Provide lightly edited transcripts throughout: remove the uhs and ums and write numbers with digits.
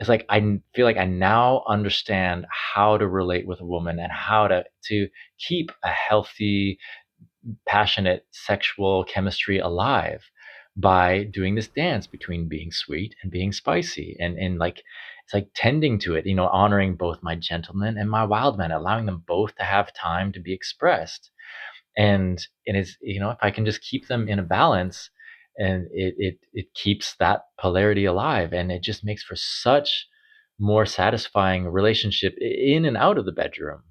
it's like feel like I now understand how to relate with a woman and how to keep a healthy, passionate sexual chemistry alive by doing this dance between being sweet and being spicy, and like it's like tending to it, honoring both my gentleman and my wild man, allowing them both to have time to be expressed. And it's, if I can just keep them in a balance, and it keeps that polarity alive, and it just makes for such more satisfying relationship in and out of the bedroom.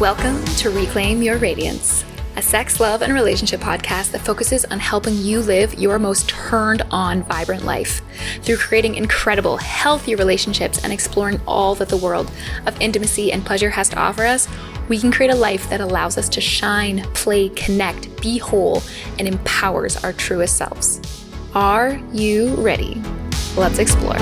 Welcome to Reclaim Your Radiance, a sex, love, and relationship podcast that focuses on helping you live your most turned on, vibrant life through creating incredible, healthy relationships and exploring all that the world of intimacy and pleasure has to offer us. We can create a life that allows us to shine, play, connect, be whole, and empowers our truest selves. Are you ready? Let's explore.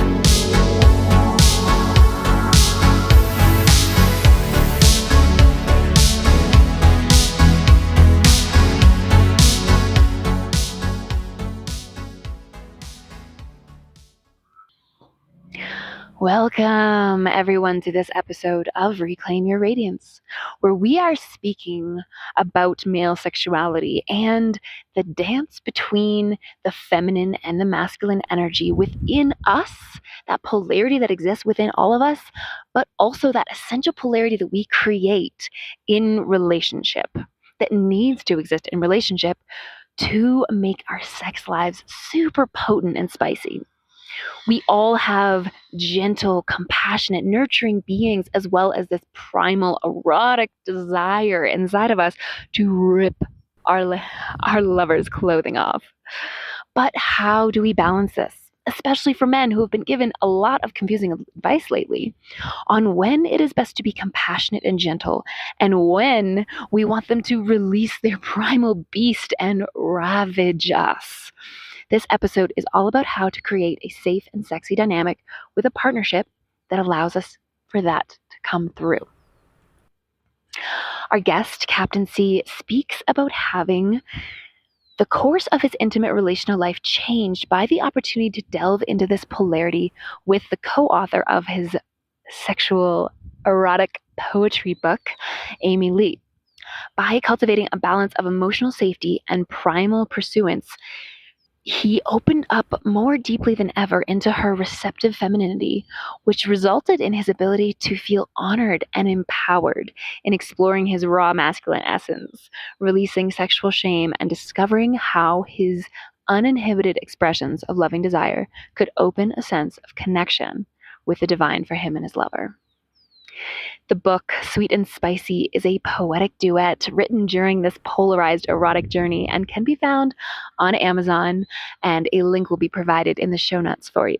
Welcome, everyone, to this episode of Reclaim Your Radiance, where we are speaking about male sexuality and the dance between the feminine and the masculine energy within us, that polarity that exists within all of us, but also that essential polarity that we create in relationship, that needs to exist in relationship to make our sex lives super potent and spicy. We all have gentle, compassionate, nurturing beings, as well as this primal, erotic desire inside of us to rip our lover's clothing off. But how do we balance this? Especially for men who have been given a lot of confusing advice lately on when it is best to be compassionate and gentle, and when we want them to release their primal beast and ravage us. This episode is all about how to create a safe and sexy dynamic with a partnership that allows us for that to come through. Our guest, Captain C, speaks about having the course of his intimate relational life changed by the opportunity to delve into this polarity with the co-author of his sexual erotic poetry book, Amy Lee. By cultivating a balance of emotional safety and primal pursuance, he opened up more deeply than ever into her receptive femininity, which resulted in his ability to feel honored and empowered in exploring his raw masculine essence, releasing sexual shame, and discovering how his uninhibited expressions of loving desire could open a sense of connection with the divine for him and his lover. The book, Sweet and Spicy, is a poetic duet written during this polarized erotic journey and can be found on Amazon, and a link will be provided in the show notes for you.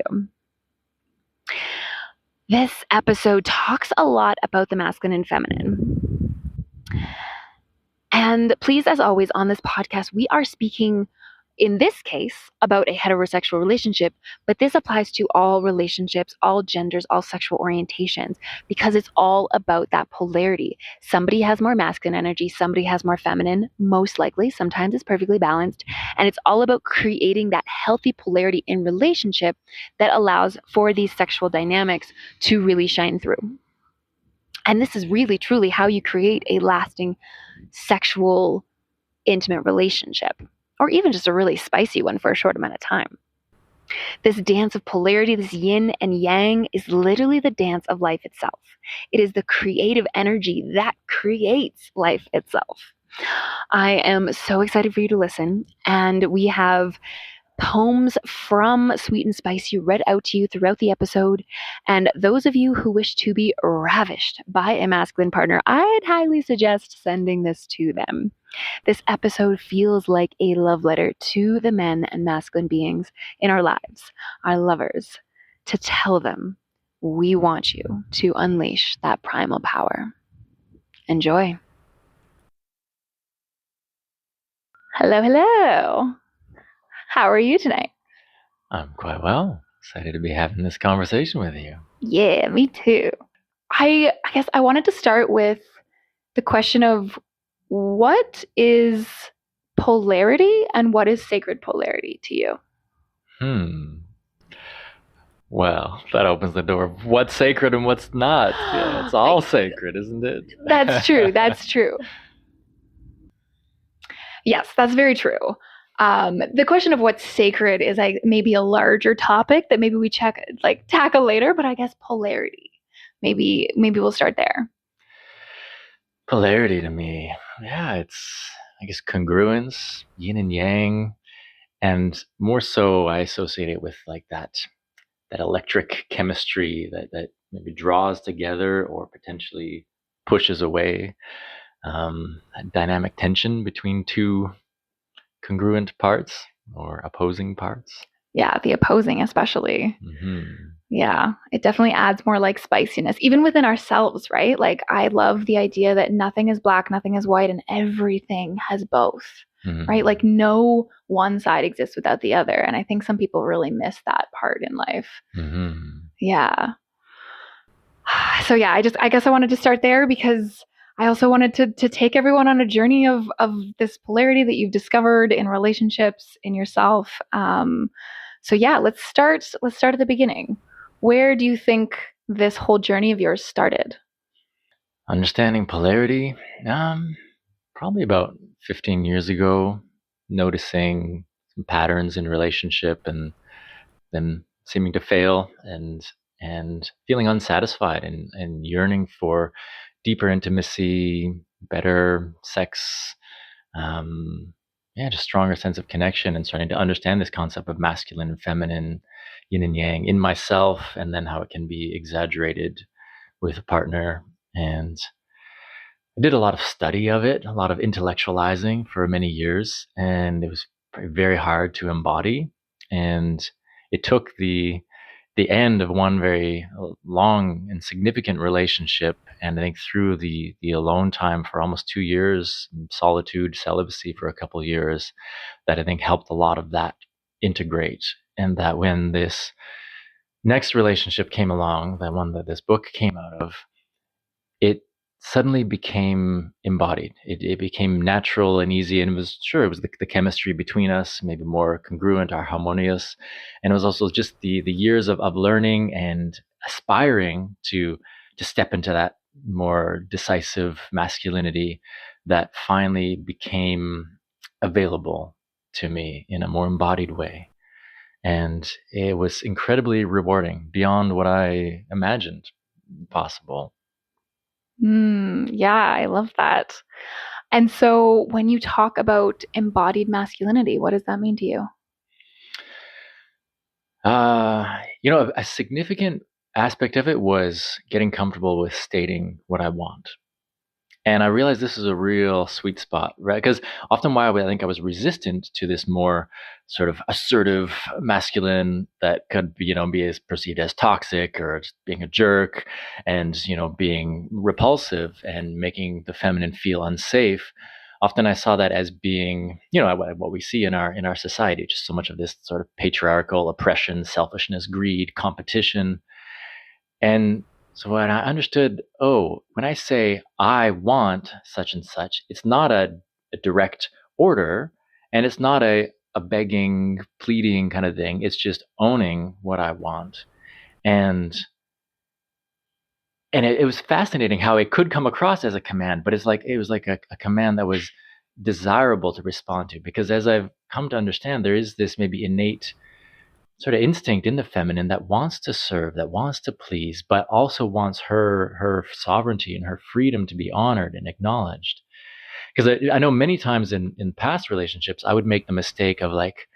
This episode talks a lot about the masculine and feminine. And please, as always, on this podcast, we are speaking in this case about a heterosexual relationship, but this applies to all relationships, all genders, all sexual orientations, because it's all about that polarity. Somebody has more masculine energy, somebody has more feminine, most likely. Sometimes it's perfectly balanced. And it's all about creating that healthy polarity in relationship that allows for these sexual dynamics to really shine through. And this is really, truly how you create a lasting sexual, intimate relationship, or even just a really spicy one for a short amount of time. This dance of polarity, this yin and yang, is literally the dance of life itself. It is the creative energy that creates life itself. I am so excited for you to listen, and we have poems from Sweet and Spicy read out to you throughout the episode. And those of you who wish to be ravished by a masculine partner, I'd highly suggest sending this to them. This episode feels like a love letter to the men and masculine beings in our lives, our lovers, to tell them we want you to unleash that primal power. Enjoy. Hello, hello. How are you tonight? I'm quite well. Excited to be having this conversation with you. Yeah, me too. I guess I wanted to start with the question of what is polarity and what is sacred polarity to you? Hmm. Well, that opens the door of what's sacred and what's not. Yeah, it's all sacred, isn't it? That's true. That's true. Yes, that's very true. The question of what's sacred is like maybe a larger topic that maybe we tackle later, but I guess polarity. Maybe we'll start there. Polarity to me, yeah, it's, I guess, congruence, yin and yang, and more so I associate it with like that electric chemistry that maybe draws together or potentially pushes away. That dynamic tension between two congruent parts or opposing parts. Yeah, the opposing especially. Hmm. Yeah, it definitely adds more like spiciness, even within ourselves, right? Like, I love the idea that nothing is black, nothing is white, and everything has both, right? Like, no one side exists without the other. And I think some people really miss that part in life. Hmm. Yeah. So, yeah, I guess I wanted to start there because I also wanted to take everyone on a journey of this polarity that you've discovered in relationships, in yourself. So yeah, let's start at the beginning. Where do you think this whole journey of yours started? Understanding polarity, probably about 15 years ago, noticing some patterns in relationship and them seeming to fail and feeling unsatisfied and yearning for deeper intimacy, better sex, um, yeah, just stronger sense of connection and starting to understand this concept of masculine and feminine, yin and yang in myself, and then how it can be exaggerated with a partner. And I did a lot of study of it, a lot of intellectualizing for many years, and it was very hard to embody. And it took the end of one very long and significant relationship, and I think through the alone time for almost 2 years, solitude, celibacy for a couple of years, that I think helped a lot of that integrate. And that when this next relationship came along, the one that this book came out of, it suddenly became embodied. It became natural and easy, and it was sure it was the chemistry between us, maybe more congruent or harmonious, and it was also just the years of learning and aspiring to step into that more decisive masculinity that finally became available to me in a more embodied way. And it was incredibly rewarding beyond what I imagined possible. Yeah, I love that. And so, when you talk about embodied masculinity, what does that mean to you? A significant aspect of it was getting comfortable with stating what I want. And I realized this is a real sweet spot, right? Because often why I think I was resistant to this more sort of assertive masculine that could, be as perceived as toxic or just being a jerk and, being repulsive and making the feminine feel unsafe. Often I saw that as being, what we see in our society, just so much of this sort of patriarchal oppression, selfishness, greed, competition. And so when I understood, oh, when I say I want such and such, it's not a direct order and it's not a begging, pleading kind of thing. It's just owning what I want. And it was fascinating how it could come across as a command, but it was like a command that was desirable to respond to. Because as I've come to understand, there is this maybe innate sort of instinct in the feminine that wants to serve, that wants to please, but also wants her sovereignty and her freedom to be honored and acknowledged. Because I know many times in past relationships, I would make the mistake of like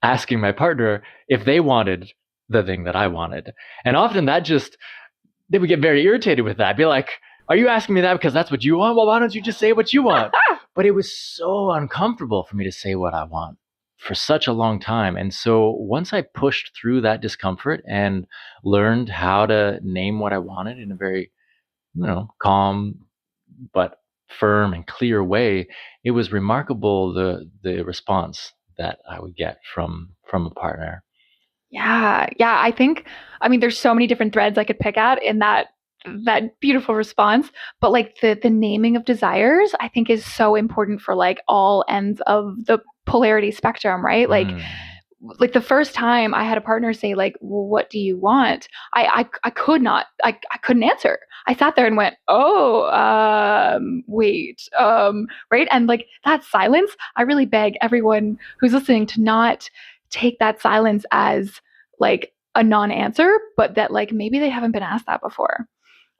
asking my partner if they wanted the thing that I wanted. And often they would get very irritated with that. I'd be like, are you asking me that because that's what you want? Well, why don't you just say what you want? But it was so uncomfortable for me to say what I want for such a long time. And so once I pushed through that discomfort and learned how to name what I wanted in a very, calm but firm and clear way, it was remarkable the response that I would get from a partner. Yeah. Yeah. I mean, there's so many different threads I could pick at in that beautiful response, but like the naming of desires, I think is so important for like all ends of the polarity spectrum, right? Mm. Like the first time I had a partner say like, well, what do you want? I could not, I couldn't answer. I sat there and went, oh, wait, right. And like that silence, I really beg everyone who's listening to not take that silence as like a non-answer, but that like maybe they haven't been asked that before.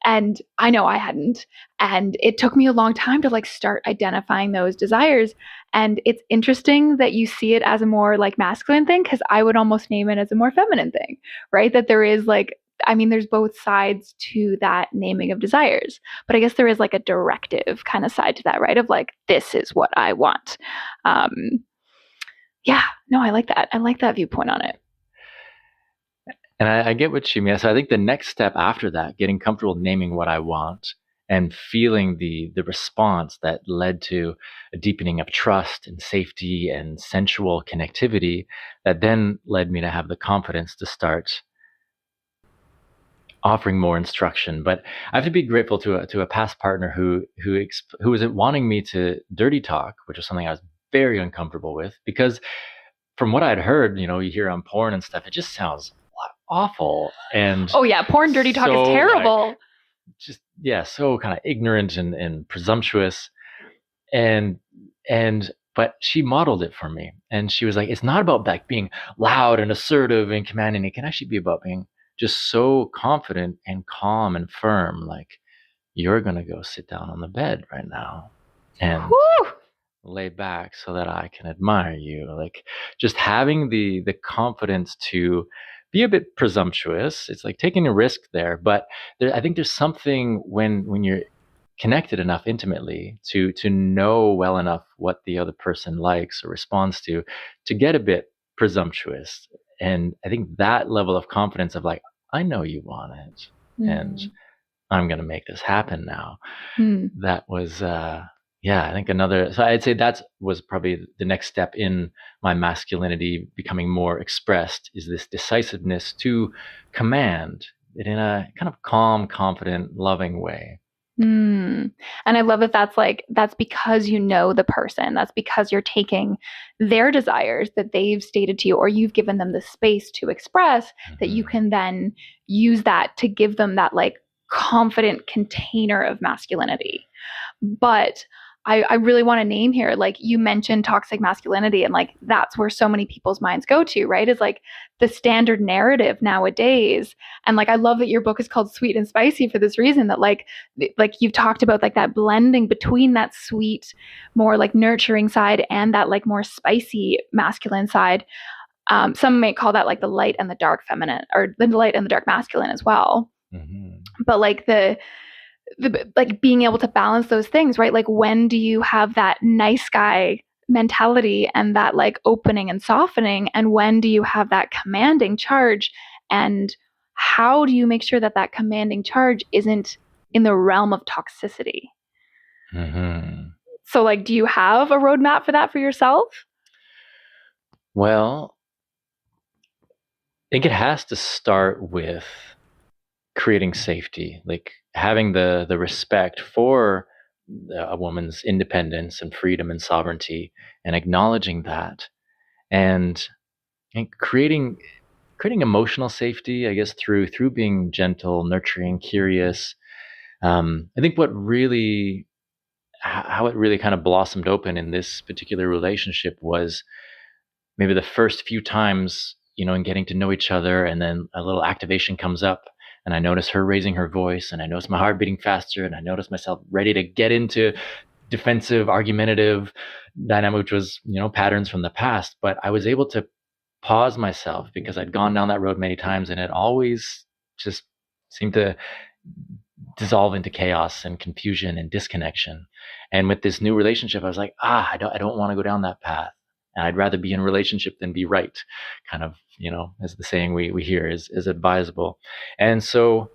And I know I hadn't. And it took me a long time to like start identifying those desires. And it's interesting that you see it as a more like masculine thing, because I would almost name it as a more feminine thing, right? That there is like, I mean, there's both sides to that naming of desires, but I guess there is like a directive kind of side to that, right? Of like, this is what I want. Um, yeah, no, I like that. I like that viewpoint on it. And I get what you mean. So I think the next step after that, getting comfortable naming what I want and feeling the response that led to a deepening of trust and safety and sensual connectivity, that then led me to have the confidence to start offering more instruction. But I have to be grateful to a past partner who was wanting me to dirty talk, which was something I was very uncomfortable with, because from what I'd heard, you hear on porn and stuff, it just sounds awful and Oh, yeah, porn dirty talk is so like terrible. just yeah, so kind of ignorant and presumptuous. And and but she modeled it for me, and she was like, it's not about like being loud and assertive and commanding. It can actually be about being just so confident and calm and firm, like, you're gonna go sit down on the bed right now and Whew. lay back so that I can admire you. Like, just having the confidence to be a bit presumptuous. It's like taking a risk there, but I think there's something when you're connected enough intimately to know well enough what the other person likes or responds to get a bit presumptuous. And I think that level of confidence of like, I know you want it, and Mm. I'm gonna make this happen now. Mm. That was yeah, I think another, so I'd say that was probably the next step in my masculinity becoming more expressed, is this decisiveness to command it in a kind of calm, confident, loving way. Mm. And I love that that's because you know the person. That's because you're taking their desires that they've stated to you, or you've given them the space to express, that you Hmm. can then use that to give them that like confident container of masculinity. But I really want to name here, like you mentioned toxic masculinity, and like that's where so many people's minds go to, right? Is like the standard narrative nowadays. And like I love that your book is called Sweet and Spicy for this reason, that like you've talked about like that blending between that sweet, more like nurturing side and that like more spicy masculine side. Some may call that like the light and the dark feminine, or the light and the dark masculine as well. Hmm. But like the like being able to balance those things, right? Like when do you have that nice guy mentality and that like opening and softening, and when do you have that commanding charge, and how do you make sure that that commanding charge isn't in the realm of toxicity? Hmm. So like, do you have a roadmap for that for yourself? Well, I think it has to start with creating safety, like having the respect for a woman's independence and freedom and sovereignty, and acknowledging that, and, creating emotional safety, I guess, through being gentle, nurturing, curious. I think what really how it really kind of blossomed open in this particular relationship was maybe the first few times, in getting to know each other, and then a little activation comes up, and I notice her raising her voice, and I notice my heart beating faster, and I notice myself ready to get into defensive, argumentative dynamic, which was, patterns from the past. But I was able to pause myself because I'd gone down that road many times, and it always just seemed to dissolve into chaos and confusion and disconnection. And with this new relationship, I was like, I don't want to go down that path. And I'd rather be in a relationship than be right. Kind of, as the saying we hear is advisable. And so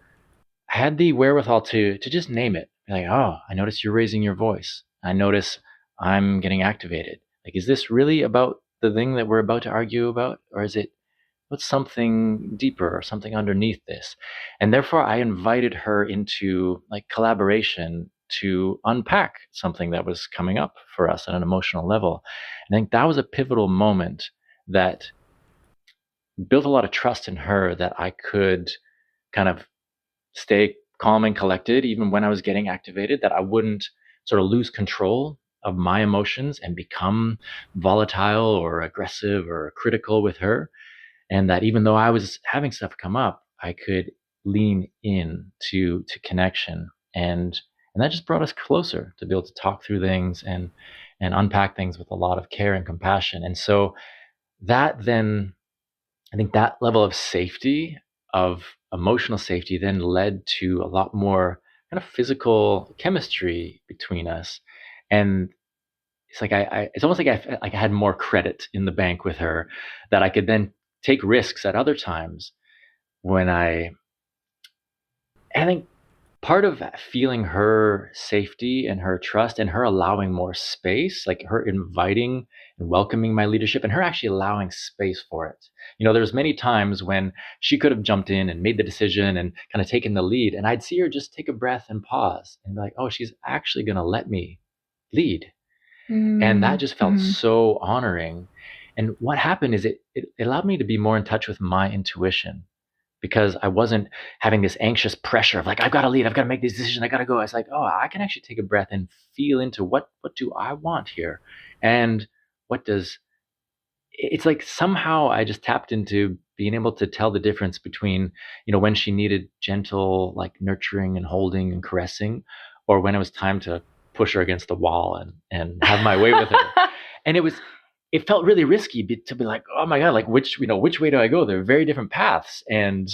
I had the wherewithal to just name it. Like, oh, I notice you're raising your voice. I notice I'm getting activated. Like, is this really about the thing that we're about to argue about? Or is it what's something deeper or something underneath this? And therefore I invited her into like collaboration to unpack something that was coming up for us at an emotional level. And I think that was a pivotal moment that built a lot of trust in her, that I could kind of stay calm and collected even when I was getting activated, that I wouldn't sort of lose control of my emotions and become volatile or aggressive or critical with her. And that even though I was having stuff come up, I could lean in to connection. And that just brought us closer to be able to talk through things and unpack things with a lot of care and compassion. And so that then, I think that level of safety, of emotional safety, then led to a lot more kind of physical chemistry between us. And it's like it's almost like I had more credit in the bank with her, that I could then take risks at other times when I think part of feeling her safety and her trust and her allowing more space, like her inviting and welcoming my leadership and her actually allowing space for it. There's many times when she could have jumped in and made the decision and kind of taken the lead, and I'd see her just take a breath and pause and be like, oh, she's actually going to let me lead. And that just felt Mm-hmm. so honoring. And what happened is it allowed me to be more in touch with my intuition, because I wasn't having this anxious pressure of like, I've got to lead, I've got to make this decision, I got to go. I was like, oh, I can actually take a breath and feel into what do I want here? And what does it's like somehow I just tapped into being able to tell the difference between, when she needed gentle, like nurturing and holding and caressing, or when it was time to push her against the wall and have my way with her. And it felt really risky to be like, oh my God, like which way do I go? They're very different paths. And,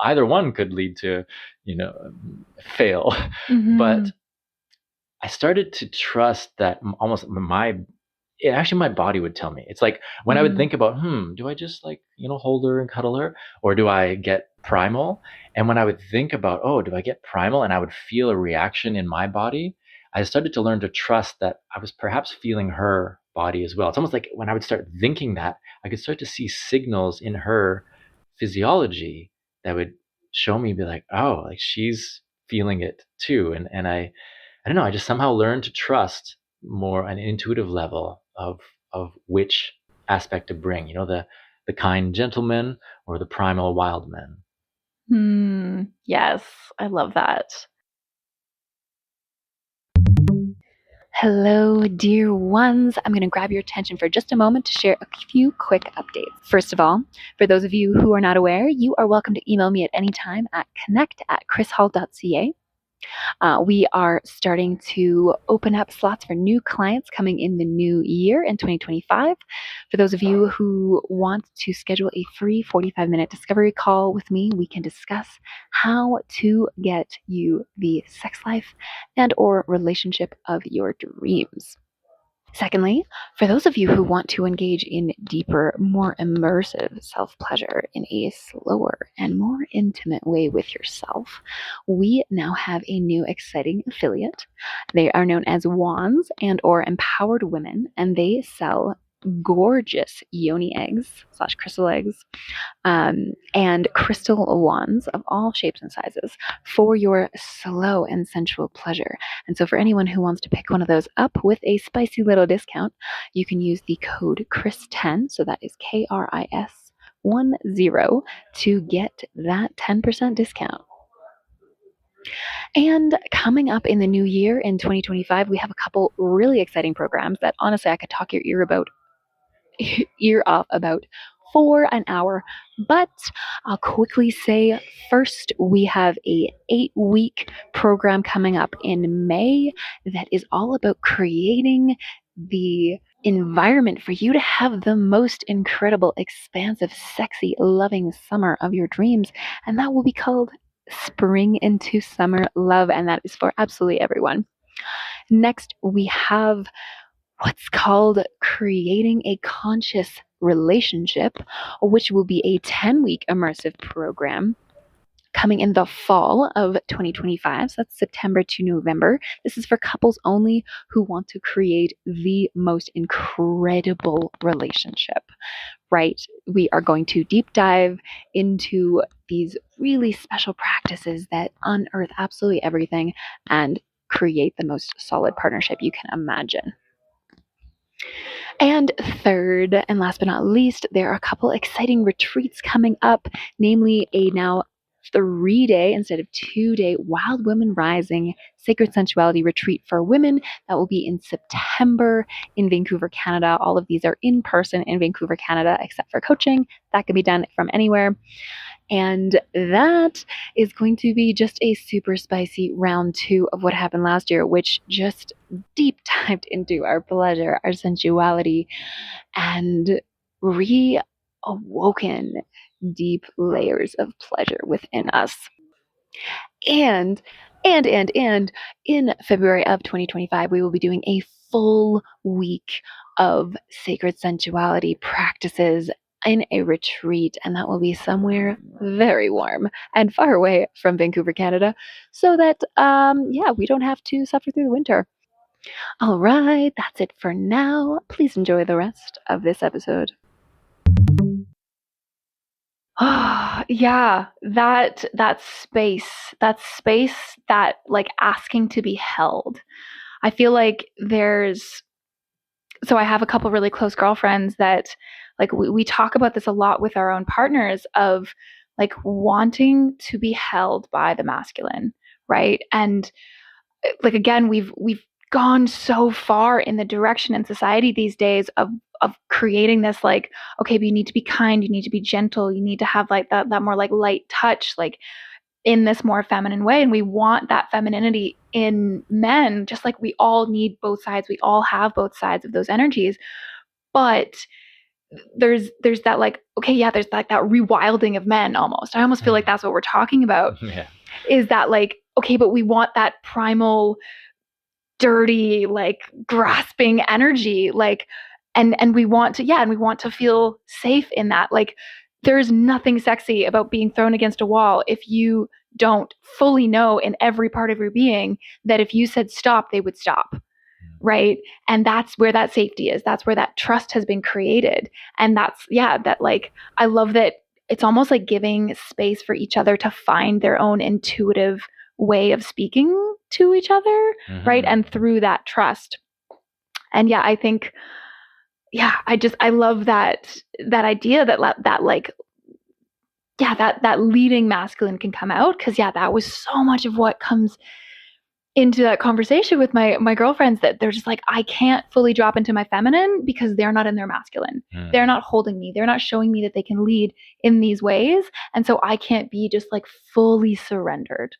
either one could lead to, you know, fail. Mm-hmm. But I started to trust that almost actually my body would tell me. It's like when I would think about, do I just like, hold her and cuddle her, or do I get primal? And when I would think about, oh, do I get primal, and I would feel a reaction in my body, I started to learn to trust that I was perhaps feeling her body as well. It's almost like when I would start thinking that, I could start to see signals in her physiology that would show me, be like, oh, like she's feeling it too. And I don't know, I just somehow learned to trust more an intuitive level of which aspect to bring, the kind gentleman or the primal wild man. Yes, I love that. Hello, dear ones. I'm going to grab your attention for just a moment to share a few quick updates. First of all, for those of you who are not aware, you are welcome to email me at any time at connect@krishall.ca. We are starting to open up slots for new clients coming in the new year in 2025. For those of you who want to schedule a free 45-minute discovery call with me, we can discuss how to get you the sex life and or relationship of your dreams. Secondly, for those of you who want to engage in deeper, more immersive self pleasure in a slower and more intimate way with yourself, we now have a new exciting affiliate. They are known as Wands and or Empowered Women, and they sell gorgeous yoni eggs / crystal eggs and crystal wands of all shapes and sizes for your slow and sensual pleasure. And so for anyone who wants to pick one of those up with a spicy little discount, you can use the code KRIS10, so that is KRIS10, to get that 10% discount. And coming up in the new year in 2025, we have a couple really exciting programs that honestly I could talk your ear off about for an hour, but I'll quickly say first we have a 8-week program coming up in May that is all about creating the environment for you to have the most incredible, expansive, sexy, loving summer of your dreams, and that will be called Spring into Summer Love, and that is for absolutely everyone. Next, we have what's called Creating a Conscious Relationship, which will be a 10-week immersive program coming in the fall of 2025. So that's September to November. This is for couples only who want to create the most incredible relationship, right? We are going to deep dive into these really special practices that unearth absolutely everything and create the most solid partnership you can imagine. And third, and last but not least, there are a couple exciting retreats coming up, namely a now 3-day instead of 2-day Wild Women Rising Sacred Sensuality Retreat for women that will be in September in Vancouver, Canada. All of these are in person in Vancouver, Canada, except for coaching. That can be done from anywhere. And that is going to be just a super spicy round 2 of what happened last year, which just deep dived into our pleasure, our sensuality, and reawoken deep layers of pleasure within us. And in February of 2025, we will be doing a full week of sacred sensuality practices in a retreat, and that will be somewhere very warm and far away from Vancouver, Canada, so that we don't have to suffer through the winter. All right, that's it for now. Please enjoy the rest of this episode. Yeah, that space, that like asking to be held. I feel like so I have a couple really close girlfriends that like we talk about this a lot with our own partners of like wanting to be held by the masculine, right? And like again, we've gone so far in the direction in society these days of creating this like, okay, but you need to be kind, you need to be gentle, you need to have like that more like light touch, like in this more feminine way. And we want that femininity in men, just like we all need both sides. We all have both sides of those energies. But there's that like, okay, yeah, there's like that rewilding of men almost. I almost feel like that's what we're talking about. Yeah. Is that like, okay, but we want that primal, dirty, like grasping energy, like, and we want to feel safe in that. Like, there's nothing sexy about being thrown against a wall if you don't fully know in every part of your being that if you said stop, they would stop. Right. And that's where that safety is. That's where that trust has been created. And that like, I love that it's almost like giving space for each other to find their own intuitive way of speaking to each other. Right. And through that trust. And yeah, I think, I love that idea that like, that leading masculine can come out. Cause that was so much of what comes into that conversation with my girlfriends, that they're just like, I can't fully drop into my feminine because they're not in their masculine. They're not holding me. They're not showing me that they can lead in these ways. And so I can't be just like fully surrendered,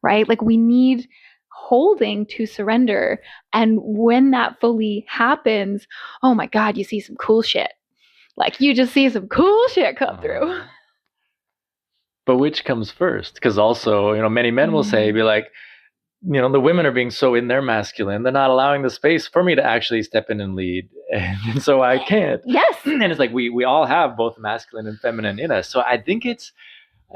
right? Like we need holding to surrender. And when that fully happens, oh my God, you see some cool shit. Like you just see some cool shit come through. But which comes first? Because also, many men will say, be like, the women are being so in their masculine, they're not allowing the space for me to actually step in and lead. And so I can't. Yes. And it's like, we all have both masculine and feminine in us. So I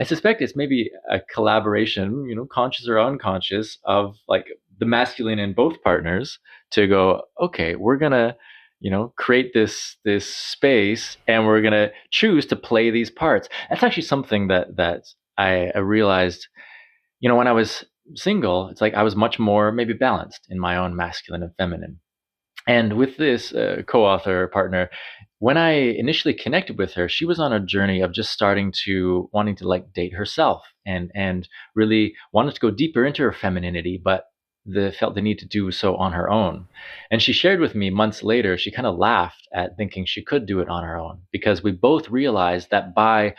suspect it's maybe a collaboration, conscious or unconscious, of like the masculine in both partners to go, okay, we're going to, create this space and we're going to choose to play these parts. That's actually something that I realized, when I was single, it's like I was much more maybe balanced in my own masculine and feminine. And with this co-author partner, when I initially connected with her, she was on a journey of just wanting to like date herself and really wanted to go deeper into her femininity, but felt the need to do so on her own. And she shared with me months later, she kind of laughed at thinking she could do it on her own, because we both realized that by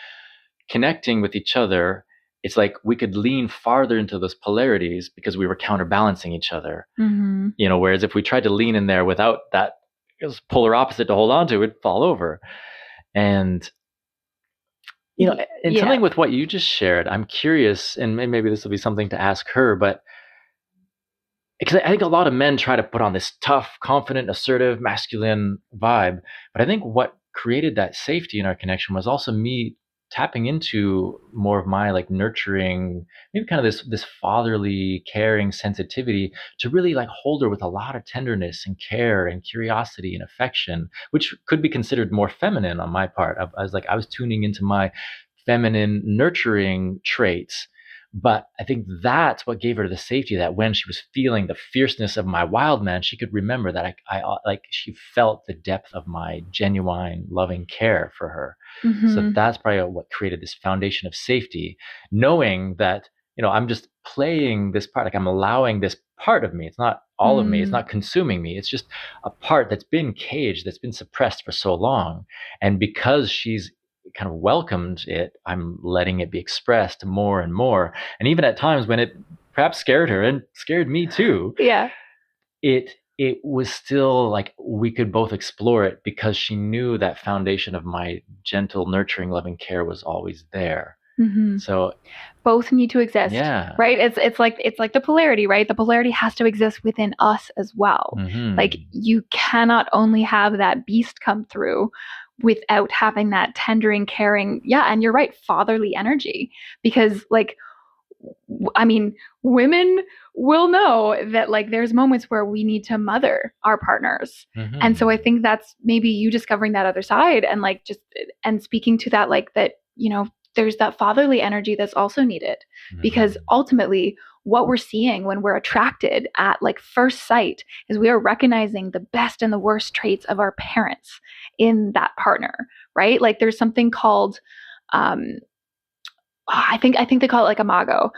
connecting with each other, it's like we could lean farther into those polarities because we were counterbalancing each other. Whereas if we tried to lean in there without that polar opposite to hold on to, it'd fall over. And, something with what you just shared, I'm curious, and maybe this will be something to ask her, but because I think a lot of men try to put on this tough, confident, assertive, masculine vibe. But I think what created that safety in our connection was also me tapping into more of my like nurturing, maybe kind of this fatherly, caring sensitivity to really like hold her with a lot of tenderness and care and curiosity and affection, which could be considered more feminine on my part. I was tuning into my feminine nurturing traits. But I think that's what gave her the safety, that when she was feeling the fierceness of my wild man, she could remember that like she felt the depth of my genuine loving care for her. So that's probably what created this foundation of safety, knowing that, I'm just playing this part, like I'm allowing this part of me. It's not all of me. It's not consuming me. It's just a part that's been caged, that's been suppressed for so long. And because she's kind of welcomed it, I'm letting it be expressed more and more. And even at times when it perhaps scared her and scared me too, Yeah. it was still like we could both explore it because she knew that foundation of my gentle, nurturing, loving care was always there. So both need to exist. Yeah. Right? It's like the polarity, right? The polarity has to exist within us as well. Like you cannot only have that beast come through without having that tendering, caring, and you're right, fatherly energy. Because like, I mean, women will know that like there's moments where we need to mother our partners. And so I think that's maybe you discovering that other side and like just and speaking to that, like that, there's that fatherly energy that's also needed. Because ultimately what we're seeing when we're attracted at like first sight is we are recognizing the best and the worst traits of our parents in that partner, right? Like there's something called I think they call it like imago.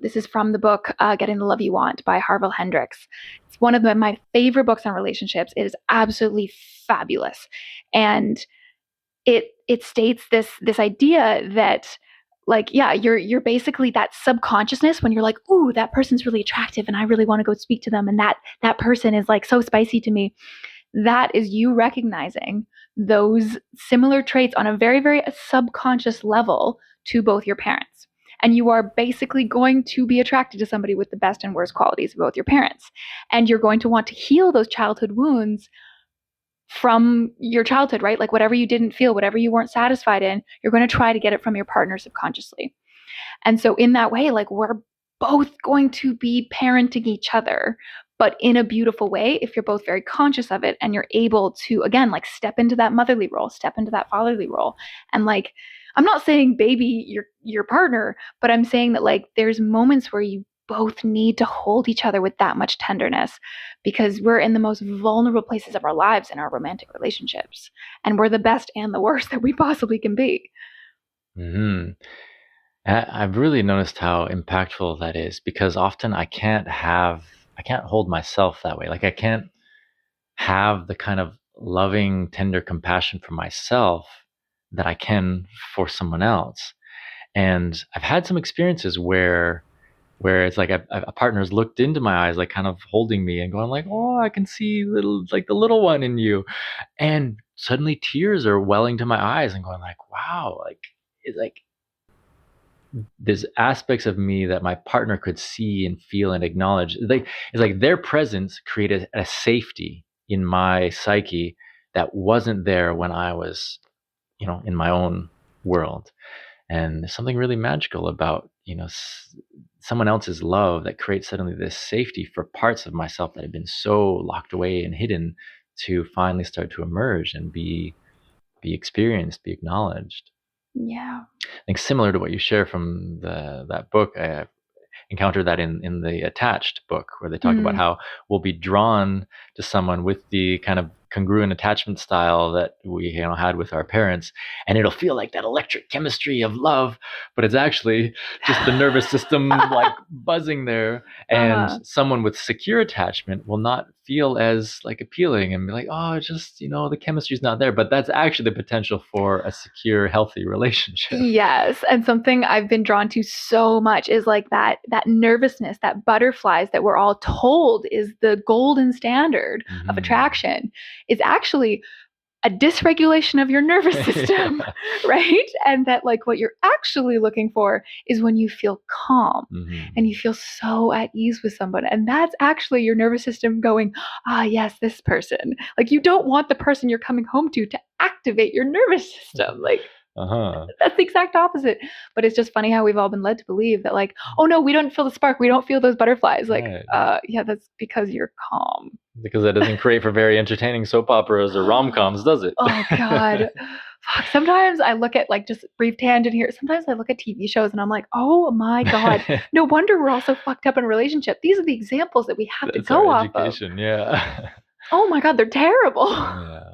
This is from the book Getting the Love You Want by Harville Hendrix. It's one of my favorite books on relationships. It is absolutely fabulous. And it states this idea that like, you're basically that subconsciousness when you're like, ooh, that person's really attractive and I really want to go speak to them. And that person is like so spicy to me. That is you recognizing those similar traits on a very, very subconscious level to both your parents. And you are basically going to be attracted to somebody with the best and worst qualities of both your parents. And you're going to want to heal those childhood wounds from your childhood, right? Like whatever you didn't feel, whatever you weren't satisfied in, you're going to try to get it from your partner subconsciously. And so in that way, like we're both going to be parenting each other, but in a beautiful way if you're both very conscious of it and you're able to, again, like step into that motherly role, step into that fatherly role. And like, I'm not saying baby your partner, but I'm saying that like there's moments where you both need to hold each other with that much tenderness because we're in the most vulnerable places of our lives in our romantic relationships. And we're the best and the worst that we possibly can be. I've really noticed how impactful that is because often I can't hold myself that way. Like I can't have the kind of loving, tender compassion for myself that I can for someone else. And I've had some experiences where it's like a partner's looked into my eyes, like kind of holding me and going like, oh, I can see the little one in you. And suddenly tears are welling to my eyes and going like, wow, like it's like there's aspects of me that my partner could see and feel and acknowledge. It's like their presence created a safety in my psyche that wasn't there when I was, in my own world. And there's something really magical about, someone else's love that creates suddenly this safety for parts of myself that have been so locked away and hidden to finally start to emerge and be experienced, be acknowledged. Yeah. I think similar to what you share from that book, I encountered that in the Attached book, where they talk about how we'll be drawn to someone with the kind of congruent attachment style that we had with our parents, and it'll feel like that electric chemistry of love, but it's actually just the nervous system like buzzing there. And someone with secure attachment will not feel as like appealing and be like, oh, just the chemistry's not there, but that's actually the potential for a secure, healthy relationship. Yes. And something I've been drawn to so much is like that nervousness, that butterflies that we're all told is the golden standard of attraction is actually a dysregulation of your nervous system, right? And that like what you're actually looking for is when you feel calm and you feel so at ease with someone. And that's actually your nervous system going, yes, this person. Like you don't want the person you're coming home to activate your nervous system. Like Uh-huh. That's the exact opposite. But it's just funny how we've all been led to believe that, like, oh no, we don't feel the spark. We don't feel those butterflies. Like, Right. yeah, that's because you're calm. Because that doesn't create for very entertaining soap operas or rom-coms, does it? Oh God. Fuck. Sometimes I look at, like, just brief tangent here. Sometimes I look at TV shows and I'm like, oh my God. No wonder we're all so fucked up in a relationship. These are the examples that we have to That's go our off of. education, yeah. Oh my God, they're terrible. Yeah.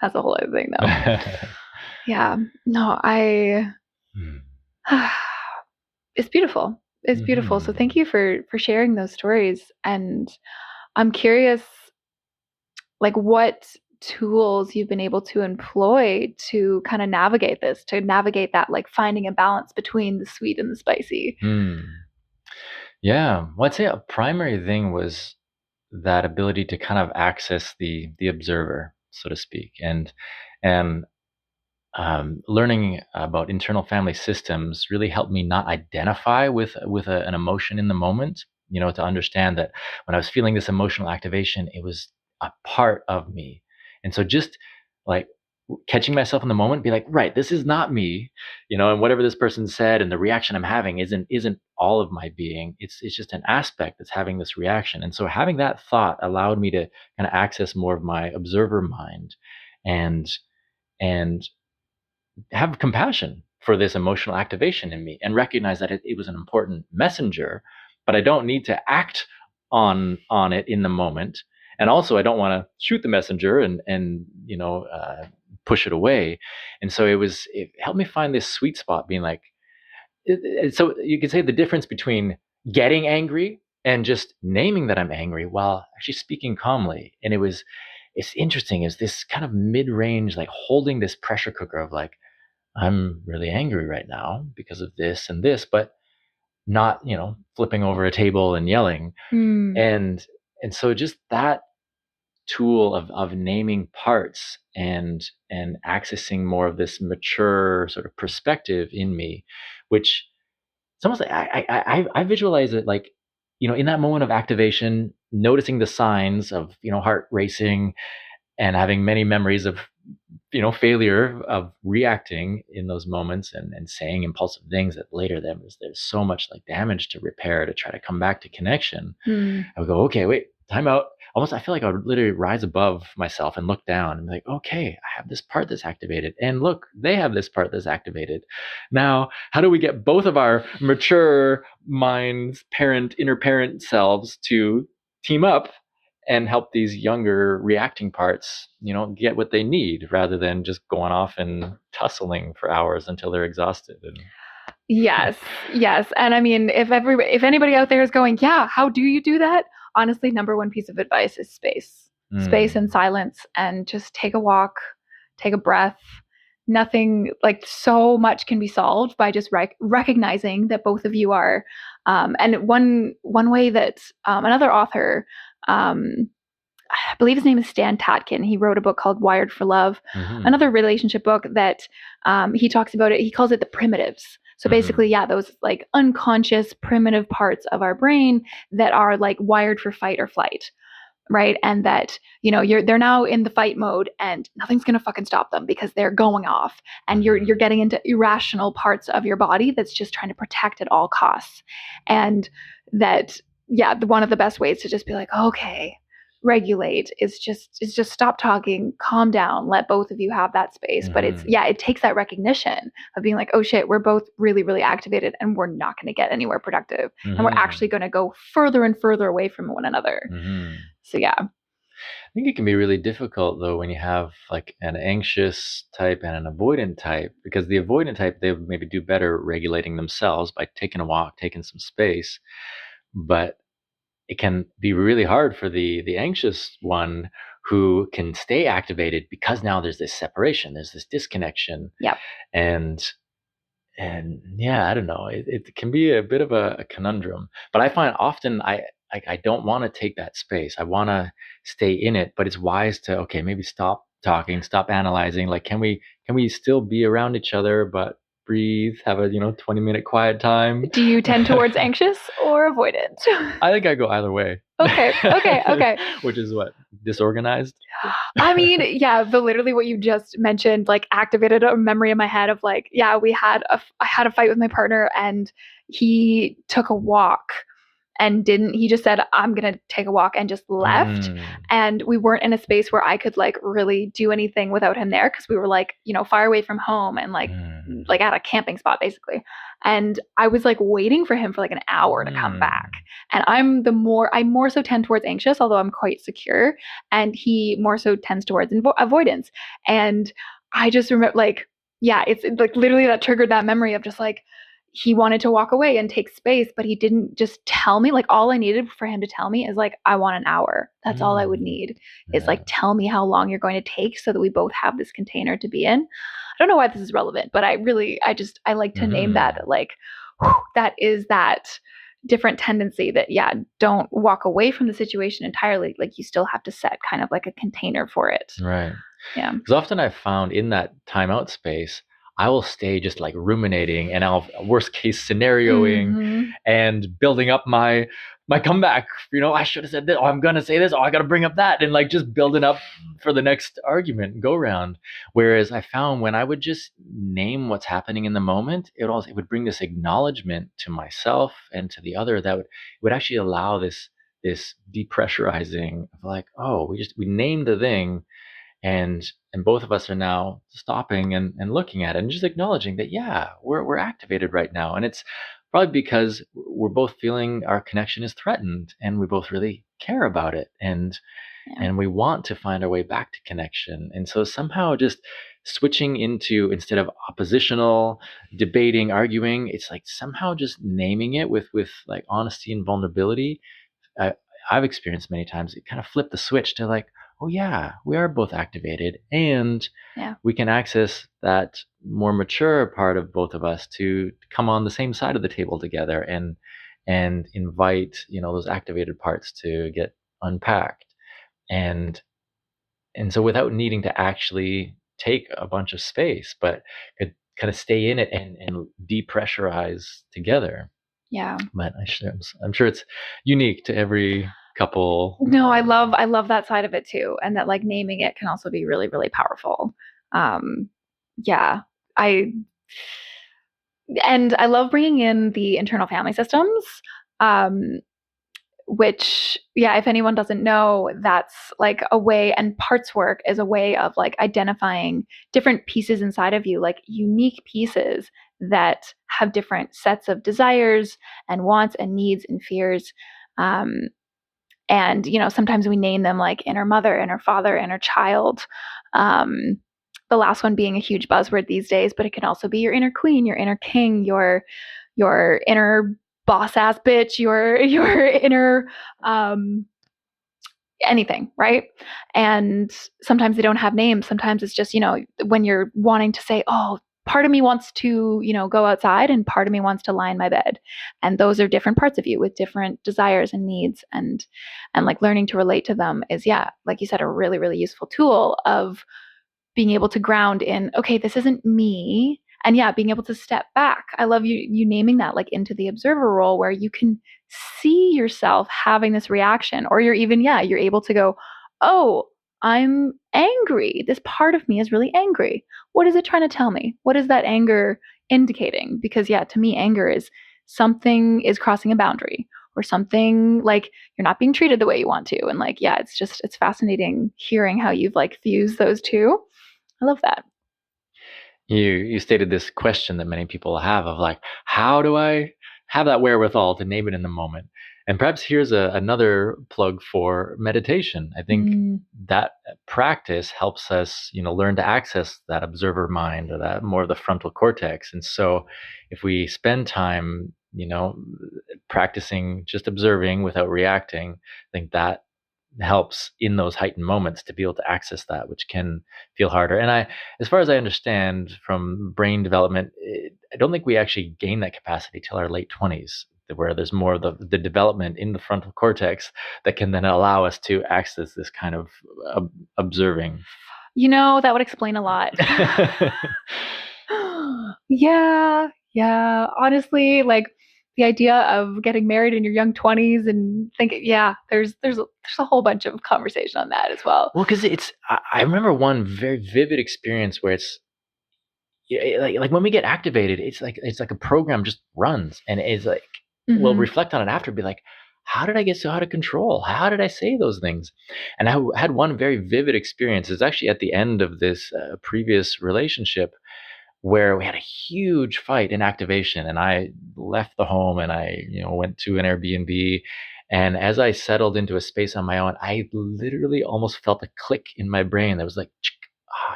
That's a whole other thing though. Yeah. No, it's beautiful. It's beautiful. So thank you for sharing those stories. And I'm curious, like, what tools you've been able to employ to kind of navigate this, to navigate that, like, finding a balance between the sweet and the spicy. Yeah. Well, I'd say a primary thing was that ability to kind of access the observer, so to speak, and learning about internal family systems really helped me not identify with an emotion in the moment. To understand that when I was feeling this emotional activation, it was a part of me, and so just like catching myself in the moment, be like, right, this is not me, and whatever this person said and the reaction I'm having isn't all of my being. It's just an aspect that's having this reaction, and so having that thought allowed me to kind of access more of my observer mind, and and have compassion for this emotional activation in me and recognize that it was an important messenger, but I don't need to act on it in the moment. And also I don't want to shoot the messenger and push it away. And so it helped me find this sweet spot, being like, so you could say the difference between getting angry and just naming that I'm angry while actually speaking calmly. And it's interesting, is this kind of mid-range, like holding this pressure cooker of like, I'm really angry right now because of this and this, but not, flipping over a table and yelling. And so just that tool of naming parts and accessing more of this mature sort of perspective in me, which it's almost like I visualize it like, in that moment of activation, noticing the signs of, heart racing and having many memories of, failure of reacting in those moments and saying impulsive things that later there's so much like damage to repair to try to come back to connection. I would go, okay, wait, time out. Almost, I feel like I would literally rise above myself and look down and be like, okay, I have this part that's activated. And look, they have this part that's activated. Now, how do we get both of our mature minds, inner parent selves to team up and help these younger reacting parts, get what they need rather than just going off and tussling for hours until they're exhausted. Yes. And I mean, if anybody out there is going, yeah, how do you do that? Honestly, number one piece of advice is space. Space and silence, and just take a walk, take a breath. Nothing, like, so much can be solved by just recognizing that both of you are. And one way that another author, I believe his name is Stan Tatkin. He wrote a book called Wired for Love, another relationship book that he talks about it. He calls it the primitives. So basically, yeah, those like unconscious primitive parts of our brain that are like wired for fight or flight, right? And that, they're now in the fight mode and nothing's going to fucking stop them because they're going off, and you're getting into irrational parts of your body that's just trying to protect at all costs. And that, yeah, one of the best ways to just be like, okay, regulate is just stop talking, calm down, let both of you have that space. But it takes that recognition of being like, oh shit, we're both really, really activated and we're not going to get anywhere productive. And we're actually going to go further and further away from one another. So yeah. I think it can be really difficult though when you have like an anxious type and an avoidant type, because the avoidant type, they maybe do better regulating themselves by taking a walk, taking some space. But it can be really hard for the anxious one, who can stay activated because now there's this separation, there's this disconnection. Yep. And yeah, I don't know. It can be a bit of a conundrum, but I find often I don't want to take that space. I want to stay in it, but it's wise to, okay, maybe stop talking, stop analyzing. Like, can we still be around each other, but breathe, have a 20-minute quiet time? Do you tend towards anxious or avoidant? I think I go either way. Okay. Which is what, disorganized? I mean, yeah, literally what you just mentioned, like activated a memory in my head of like, yeah, I had a fight with my partner and he took a walk and he just said, I'm going to take a walk and just left. And we weren't in a space where I could like really do anything without him there. Cause we were like, far away from home and like at a camping spot basically. And I was like waiting for him for like an hour to come back. And I more so tend towards anxious, although I'm quite secure. And he more so tends towards avoidance. And I just remember like, yeah, it's like literally that triggered that memory of just like, he wanted to walk away and take space, but he didn't just tell me. Like all I needed for him to tell me is like, I want an hour. That's all I would need is like, tell me how long you're going to take so that we both have this container to be in. I don't know why this is relevant, but I like to name that like, that is that different tendency that, yeah, don't walk away from the situation entirely. Like you still have to set kind of like a container for it. Right. Yeah. Because often I've found in that timeout space, I will stay just like ruminating and I'll worst case scenarioing and building up my comeback. I should have said this. Oh, I'm going to say this. Oh, I got to bring up that. And like just building up for the next argument go round. Whereas I found when I would just name what's happening in the moment, it would bring this acknowledgement to myself and to the other that would actually allow this depressurizing of like, oh, we named the thing. And both of us are now stopping and looking at it and just acknowledging that, yeah, we're activated right now. And it's probably because we're both feeling our connection is threatened and we both really care about it. And we want to find our way back to connection. And so somehow just switching into, instead of oppositional, debating, arguing, it's like somehow just naming it with like honesty and vulnerability. I've experienced many times, it kind of flipped the switch to like, oh yeah, we are both activated and we can access that more mature part of both of us to come on the same side of the table together and invite, those activated parts to get unpacked. And so without needing to actually take a bunch of space, but could kind of stay in it and depressurize together. Yeah. But I'm sure it's unique to every couple. No, I love that side of it too. And that like naming it can also be really, really powerful. Yeah. I love bringing in the internal family systems. Which, yeah, if anyone doesn't know, that's like a way, and parts work is a way of like identifying different pieces inside of you, like unique pieces that have different sets of desires and wants and needs and fears. And, sometimes we name them like inner mother, inner father, inner child. The last one being a huge buzzword these days, but it can also be your inner queen, your inner king, your inner boss ass bitch, your inner anything, right? And sometimes they don't have names. Sometimes it's just, when you're wanting to say, oh, part of me wants to, go outside and part of me wants to lie in my bed. And those are different parts of you with different desires and needs, and like learning to relate to them is, yeah, like you said, a really, really useful tool of being able to ground in, okay, this isn't me. And yeah, being able to step back. I love you naming that, like into the observer role, where you can see yourself having this reaction, or you're able to go, oh, I'm angry. This part of me is really angry. What is it trying to tell me? What is that anger indicating? Because yeah, to me, anger is something is crossing a boundary, or something like you're not being treated the way you want to. And like, yeah, it's fascinating hearing how you've like fused those two. I love that. You stated this question that many people have of like, how do I have that wherewithal to name it in the moment? And perhaps here's another plug for meditation. I think that practice helps us, learn to access that observer mind, or that more of the frontal cortex. And so if we spend time, practicing just observing without reacting, I think that helps in those heightened moments to be able to access that, which can feel harder. And as far as I understand from brain development, I don't think we actually gain that capacity till our late 20s, where there's more of the development in the frontal cortex that can then allow us to access this kind of observing. That would explain a lot. Yeah. Honestly, like the idea of getting married in your young 20s and thinking, there's a whole bunch of conversation on that as well. Well, because I remember one very vivid experience where it's like when we get activated, it's like a program just runs, and it's like we'll reflect on it after, be like, how did I get so out of control? How did I say those things? And I had one very vivid experience. It's actually at the end of this previous relationship where we had a huge fight in activation, and I left the home and I went to an Airbnb. And as I settled into a space on my own, I literally almost felt a click in my brain that was like,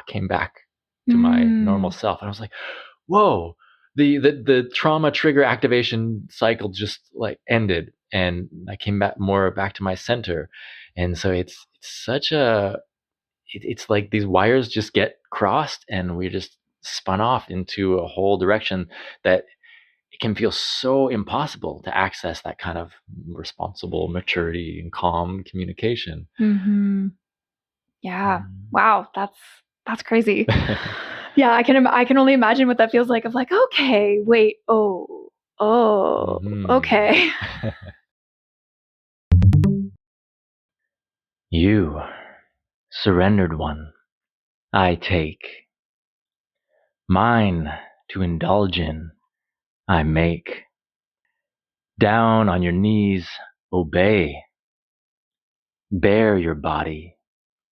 came back to my normal self. And I was like, whoa, the trauma trigger activation cycle just like ended, and I came back to my center. And so it's such it's like these wires just get crossed, and we just spun off into a whole direction that it can feel so impossible to access that kind of responsible maturity and calm communication. Yeah. Wow. That's crazy. Yeah. I can only imagine what that feels like, of like, okay, wait. Okay. You, surrendered one, I take. Mine to indulge in, I make. Down on your knees, obey. Bare your body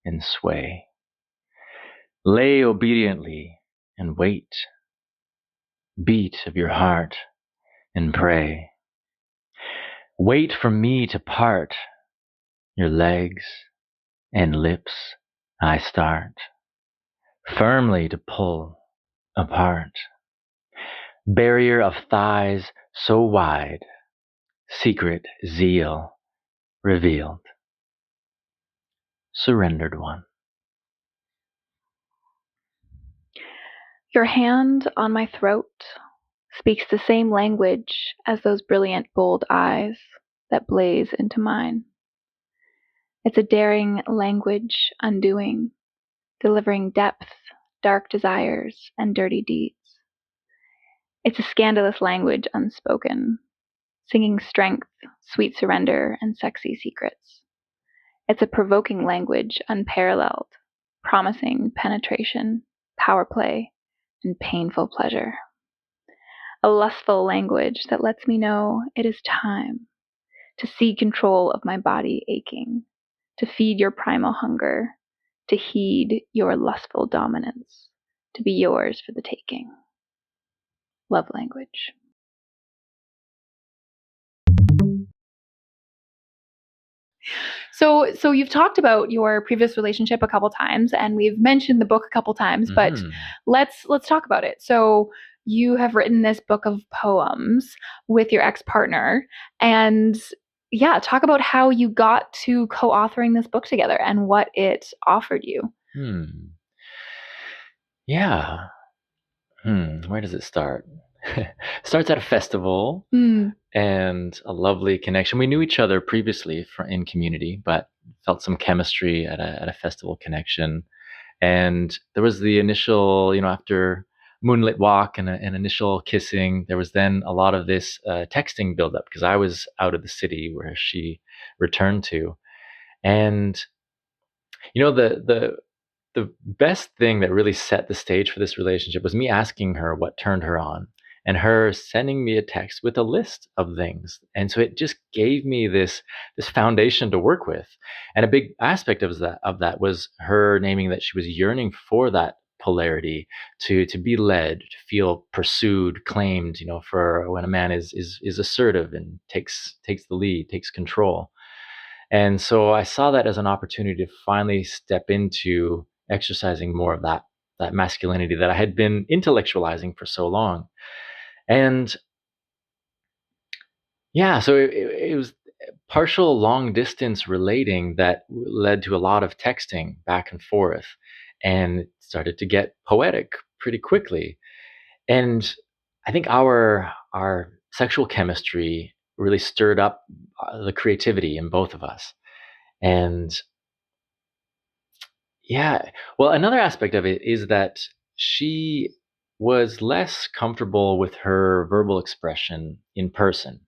and sway. Lay obediently and wait. Beat of your heart and pray. Wait for me to part your legs and lips. I start firmly to pull apart. Barrier of thighs so wide, secret zeal revealed. Surrendered one. Your hand on my throat speaks the same language as those brilliant, bold eyes that blaze into mine. It's a daring language undoing, delivering depth, dark desires, and dirty deeds. It's a scandalous language unspoken, singing strength, sweet surrender, and sexy secrets. It's a provoking language unparalleled, promising penetration, power play, and painful pleasure. A lustful language that lets me know it is time to cede control of my body aching, to feed your primal hunger, to heed your lustful dominance, to be yours for the taking. Love language. So you've talked about your previous relationship a couple times, and we've mentioned the book a couple times, but let's talk about it. So you have written this book of poems with your ex-partner, and talk about how you got to co-authoring this book together and what it offered you. Yeah. Where does it start? Starts at a festival and a lovely connection. We knew each other previously in community, but felt some chemistry at a festival connection. And there was the initial, after moonlit walk and an initial kissing, there was then a lot of this texting buildup, because I was out of the city where she returned to. And the best thing that really set the stage for this relationship was me asking her what turned her on, and her sending me a text with a list of things. And so it just gave me this foundation to work with. And a big aspect of that was her naming that she was yearning for that polarity, to be led, to feel pursued, claimed, for when a man is assertive and takes the lead, takes control. And so I saw that as an opportunity to finally step into exercising more of that masculinity that I had been intellectualizing for so long. And so it was partial long distance relating that led to a lot of texting back and forth, and started to get poetic pretty quickly. And I think our sexual chemistry really stirred up the creativity in both of us. And well, another aspect of it is that she was less comfortable with her verbal expression in person.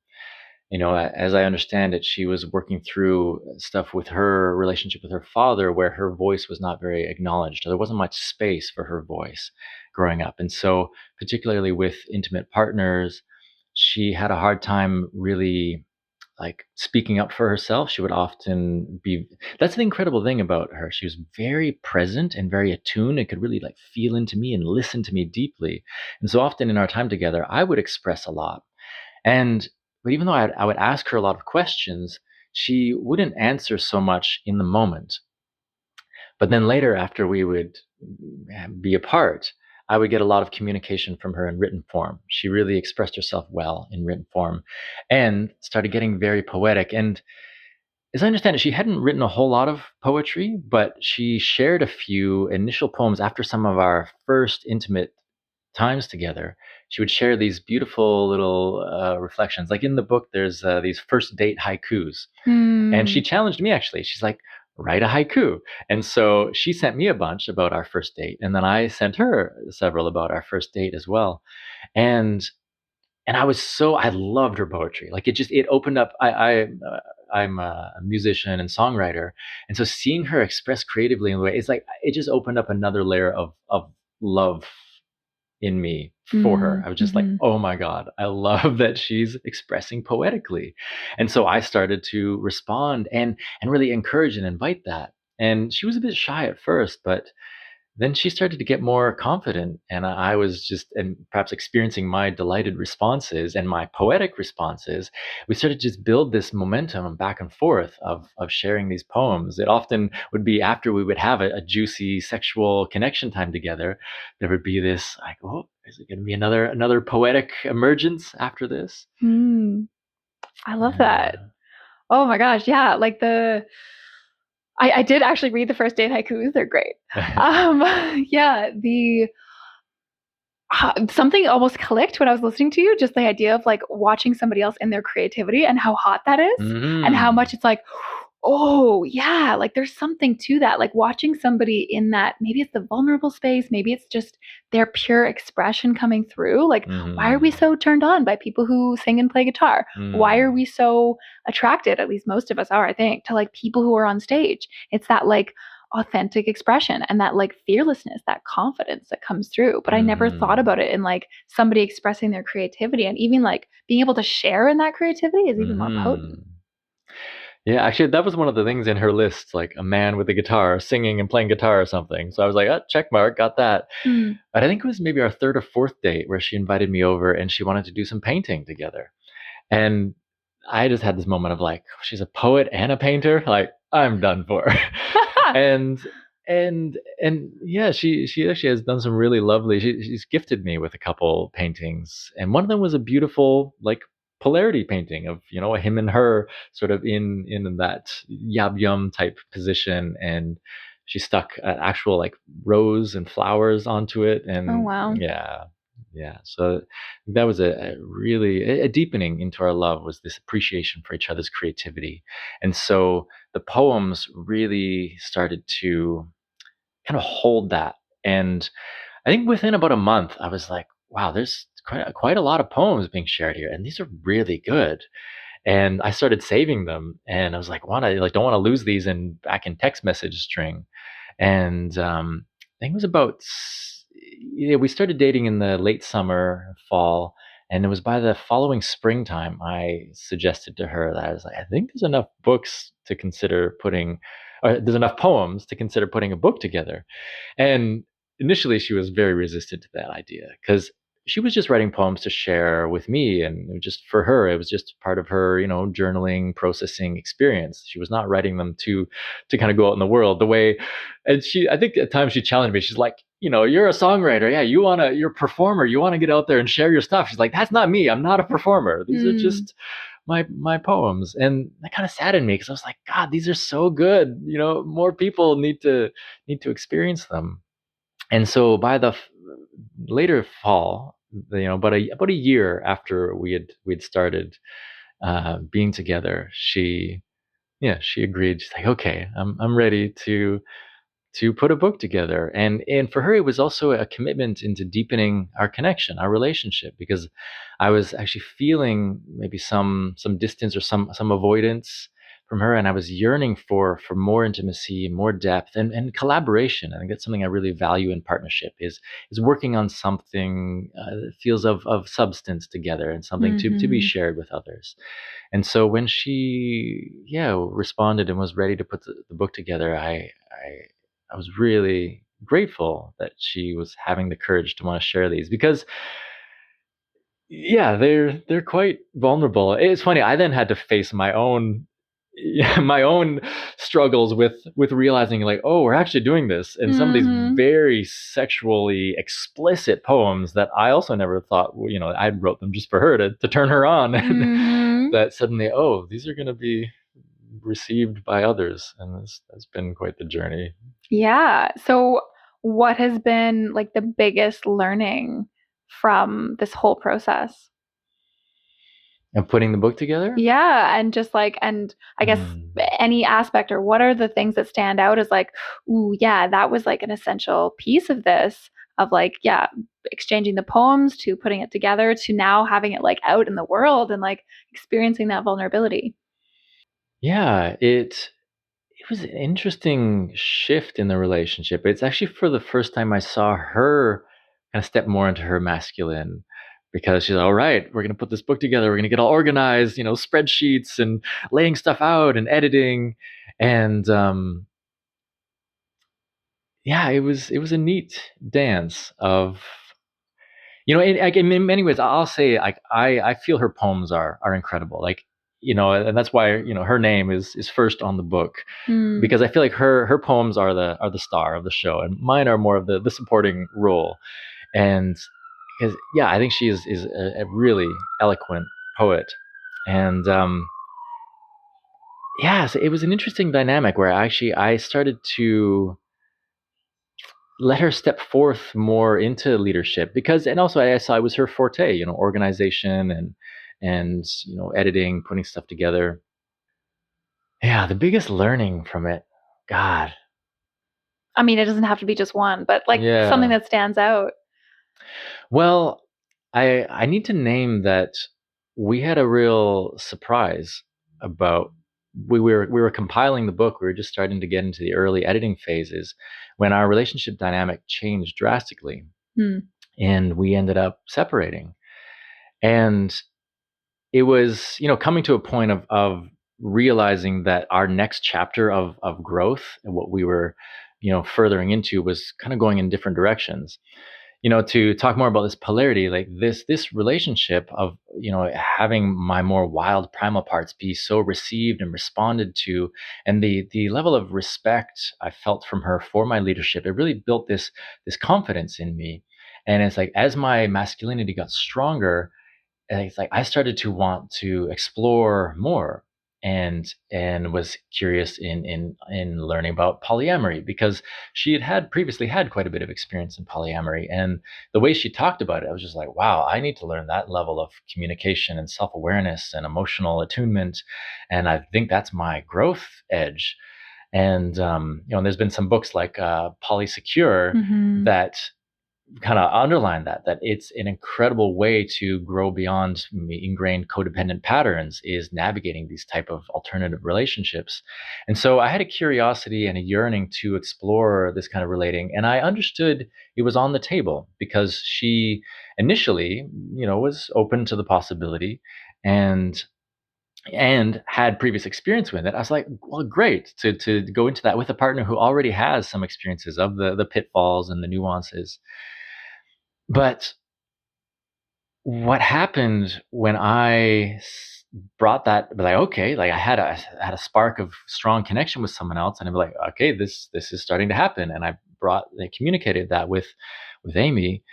As I understand it, she was working through stuff with her relationship with her father, where her voice was not very acknowledged. There wasn't much space for her voice growing up. And so, particularly with intimate partners, she had a hard time really like speaking up for herself. She would often be, that's the incredible thing about her. She was very present and very attuned and could really like feel into me and listen to me deeply. And so often in our time together, I would express a lot. And but even though I would ask her a lot of questions, she wouldn't answer so much in the moment. But then later, after we would be apart, I would get a lot of communication from her in written form. She really expressed herself well in written form and started getting very poetic. And as I understand it, she hadn't written a whole lot of poetry, but she shared a few initial poems after some of our first intimate times together. She would share these beautiful little reflections. Like in the book, there's these first date haikus. And she challenged me actually. She's like, write a haiku. And so she sent me a bunch about our first date. And then I sent her several about our first date as well. And I loved her poetry. Like it opened up. I'm a musician and songwriter. And so seeing her express creatively in the way, it's like, it just opened up another layer of love in me for her. I was just like, oh my God, I love that she's expressing poetically. And so I started to respond and really encourage and invite that. And she was a bit shy at first, but then she started to get more confident, and I was just, and perhaps experiencing my delighted responses and my poetic responses. We started to just build this momentum back and forth of sharing these poems. It often would be after we would have a juicy sexual connection time together, there would be this like, oh, is it going to be another poetic emergence after this? I love that. Oh my gosh, yeah, like I did actually read the first date haikus. They're great. Yeah, something almost clicked when I was listening to you. Just the idea of like watching somebody else in their creativity and how hot that is, and how much it's like, oh yeah, like there's something to that. Like watching somebody in that, maybe it's the vulnerable space, maybe it's just their pure expression coming through. Like, why are we so turned on by people who sing and play guitar? Why are we so attracted, at least most of us are, I think, to like people who are on stage? It's that like authentic expression and that like fearlessness, that confidence that comes through. But I never thought about it in like somebody expressing their creativity, and even like being able to share in that creativity is even more potent. Yeah, actually, that was one of the things in her list, like a man with a guitar singing and playing guitar or something. So I was like, oh, check mark, got that. But I think it was maybe our third or fourth date where she invited me over and she wanted to do some painting together. And I just had this moment of like, she's a poet and a painter. Like, I'm done for. and and yeah, she actually has done some really lovely. She's gifted me with a couple paintings, and one of them was a beautiful like polarity painting of a him and her sort of in that yab yum type position, and she stuck an actual like rose and flowers onto it, and Oh wow. yeah, so that was a really a deepening into our love, was this appreciation for each other's creativity. And so the poems really started to kind of hold that. And I think within about a month, I was like, wow, there's quite a lot of poems being shared here, and these are really good. And I started saving them, and I was like, I like don't want to lose these in back in text message string. And I think it was about yeah, we started dating in the late summer, fall, and it was by the following springtime I suggested to her that I was like, I think there's enough books to consider putting, or there's enough poems to consider putting a book together. And initially, she was very resistant to that idea because she was just writing poems to share with me, and it was just for her, it was just part of her journaling, processing experience. She was not writing them to kind of go out in the world the way. And I think at times she challenged me. She's like, you're a songwriter, yeah, you're a performer, you want to get out there and share your stuff. She's like, that's not me, I'm not a performer, these are just my poems. And that kind of saddened me because I was like, God, these are so good, more people need to experience them. And so by the later fall, about a year after we'd started being together, she agreed. She's like, okay, I'm ready to to put a book together. And for her, it was also a commitment into deepening our connection, our relationship, because I was actually feeling maybe some distance or some avoidance from her, and I was yearning for more intimacy, more depth, and collaboration. I think that's something I really value in partnership is working on something that feels of substance together and something to be shared with others. And so when she, responded and was ready to put the book together, I was really grateful that she was having the courage to want to share these, because they're quite vulnerable. It's funny. I then had to face my own my own struggles with realizing, like, oh, we're actually doing this, and some of these very sexually explicit poems that I also never thought, I wrote them just for her to turn her on, and that suddenly, oh, these are going to be received by others, and that's been quite the journey. Yeah. So what has been like the biggest learning from this whole process? And putting the book together? Yeah, and just like, and I guess any aspect, or what are the things that stand out as like, ooh, yeah, that was like an essential piece of this, of like, yeah, exchanging the poems to putting it together to now having it like out in the world and like experiencing that vulnerability. Yeah, it was an interesting shift in the relationship. It's actually for the first time I saw her kind of step more into her masculine, because she's all right, we're going to put this book together. We're going to get all organized, spreadsheets and laying stuff out and editing. And it was a neat dance of, in many ways, I'll say, like, I feel her poems are incredible. Like, and that's why, her name is first on the book, because I feel like her poems are the star of the show, and mine are more of the supporting role. And because, I think she is a really eloquent poet. And so it was an interesting dynamic where actually I started to let her step forth more into leadership, because, and also I saw it was her forte, organization and editing, putting stuff together. Yeah, the biggest learning from it, God. I mean, it doesn't have to be just one, but like something Yeah. that stands out. Well, I need to name that we had a real surprise about, we were compiling the book. We were just starting to get into the early editing phases when our relationship dynamic changed drastically, and we ended up separating. And it was, coming to a point of realizing that our next chapter of growth and what we were, furthering into was kind of going in different directions. To talk more about this polarity, like this relationship of, having my more wild primal parts be so received and responded to, and the level of respect I felt from her for my leadership, it really built this confidence in me. And it's like, as my masculinity got stronger, and it's like I started to want to explore more, and was curious in learning about polyamory, because she had previously had quite a bit of experience in polyamory, and the way she talked about it, I was just like, wow, I need to learn that level of communication and self-awareness and emotional attunement, and I think that's my growth edge. And and there's been some books like Polysecure that kind of underline that it's an incredible way to grow beyond ingrained codependent patterns, is navigating these type of alternative relationships. And so I had a curiosity and a yearning to explore this kind of relating, and I understood it was on the table because she initially, was open to the possibility, and had previous experience with it. I was like, well, great to go into that with a partner who already has some experiences of the pitfalls and the nuances. But what happened when brought that, like, okay, like I had a spark of strong connection with someone else, and I'm like, okay, this is starting to happen, and I communicated that with Amy,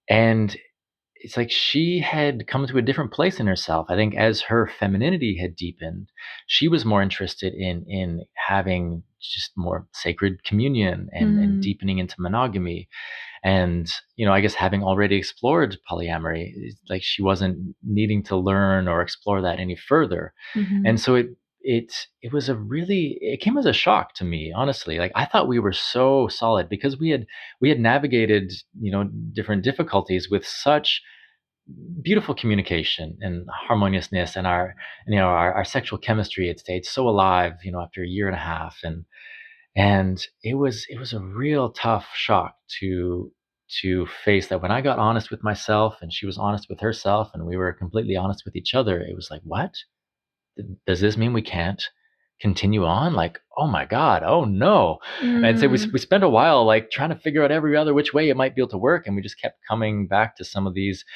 and it's like she had come to a different place in herself. I think as her femininity had deepened, she was more interested in having just more sacred communion and deepening into monogamy. And, I guess having already explored polyamory, like she wasn't needing to learn or explore that any further. And so it was it came as a shock to me, honestly. Like, I thought we were so solid because we had navigated, different difficulties with such beautiful communication and harmoniousness, and our sexual chemistry had stayed so alive, after a year and a half. And it was a real tough shock to face that when I got honest with myself and she was honest with herself and we were completely honest with each other. It was like, what? Does this mean we can't continue on? Like, oh my God, oh no. And so we spent a while like trying to figure out every other which way it might be able to work. And we just kept coming back to some of these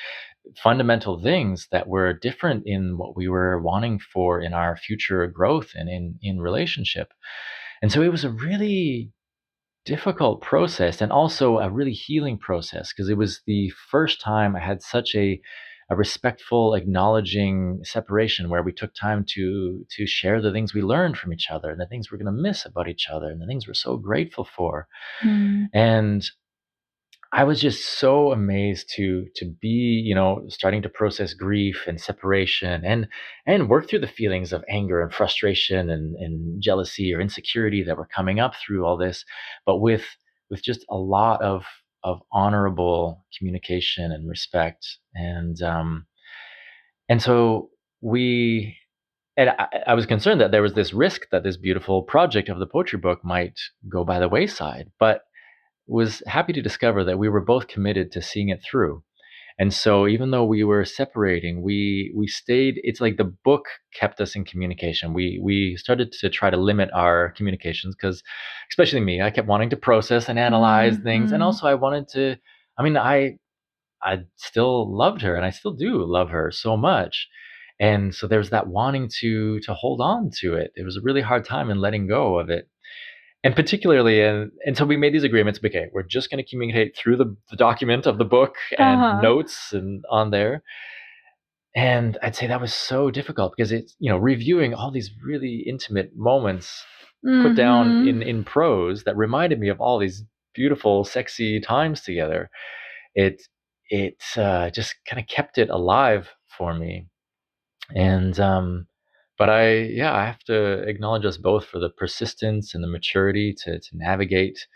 fundamental things that were different in what we were wanting for in our future growth and in relationship. And so it was a really difficult process and also a really healing process, because it was the first time I had such a respectful, acknowledging separation where we took time to share the things we learned from each other and the things we're going to miss about each other and the things we're so grateful for. And I was just so amazed to be, starting to process grief and separation and work through the feelings of anger and frustration and jealousy or insecurity that were coming up through all this, but with just a lot of honorable communication and respect. And so we and I was concerned that there was this risk that this beautiful project of the poetry book might go by the wayside, but was happy to discover that we were both committed to seeing it through. And so even though we were separating, we stayed. It's like the book kept us in communication. We started to try to limit our communications because, especially me, I kept wanting to process and analyze things, and also I wanted to. I mean, I still loved her, and I still do love her so much. And so there's that wanting to hold on to it. It was a really hard time in letting go of it. And particularly, until we made these agreements, okay, we're just going to communicate through the document of the book and notes and on there. And I'd say that was so difficult because it's, reviewing all these really intimate moments put down in prose that reminded me of all these beautiful, sexy times together. It just kind of kept it alive for me. And but I have to acknowledge us both for the persistence and the maturity to navigate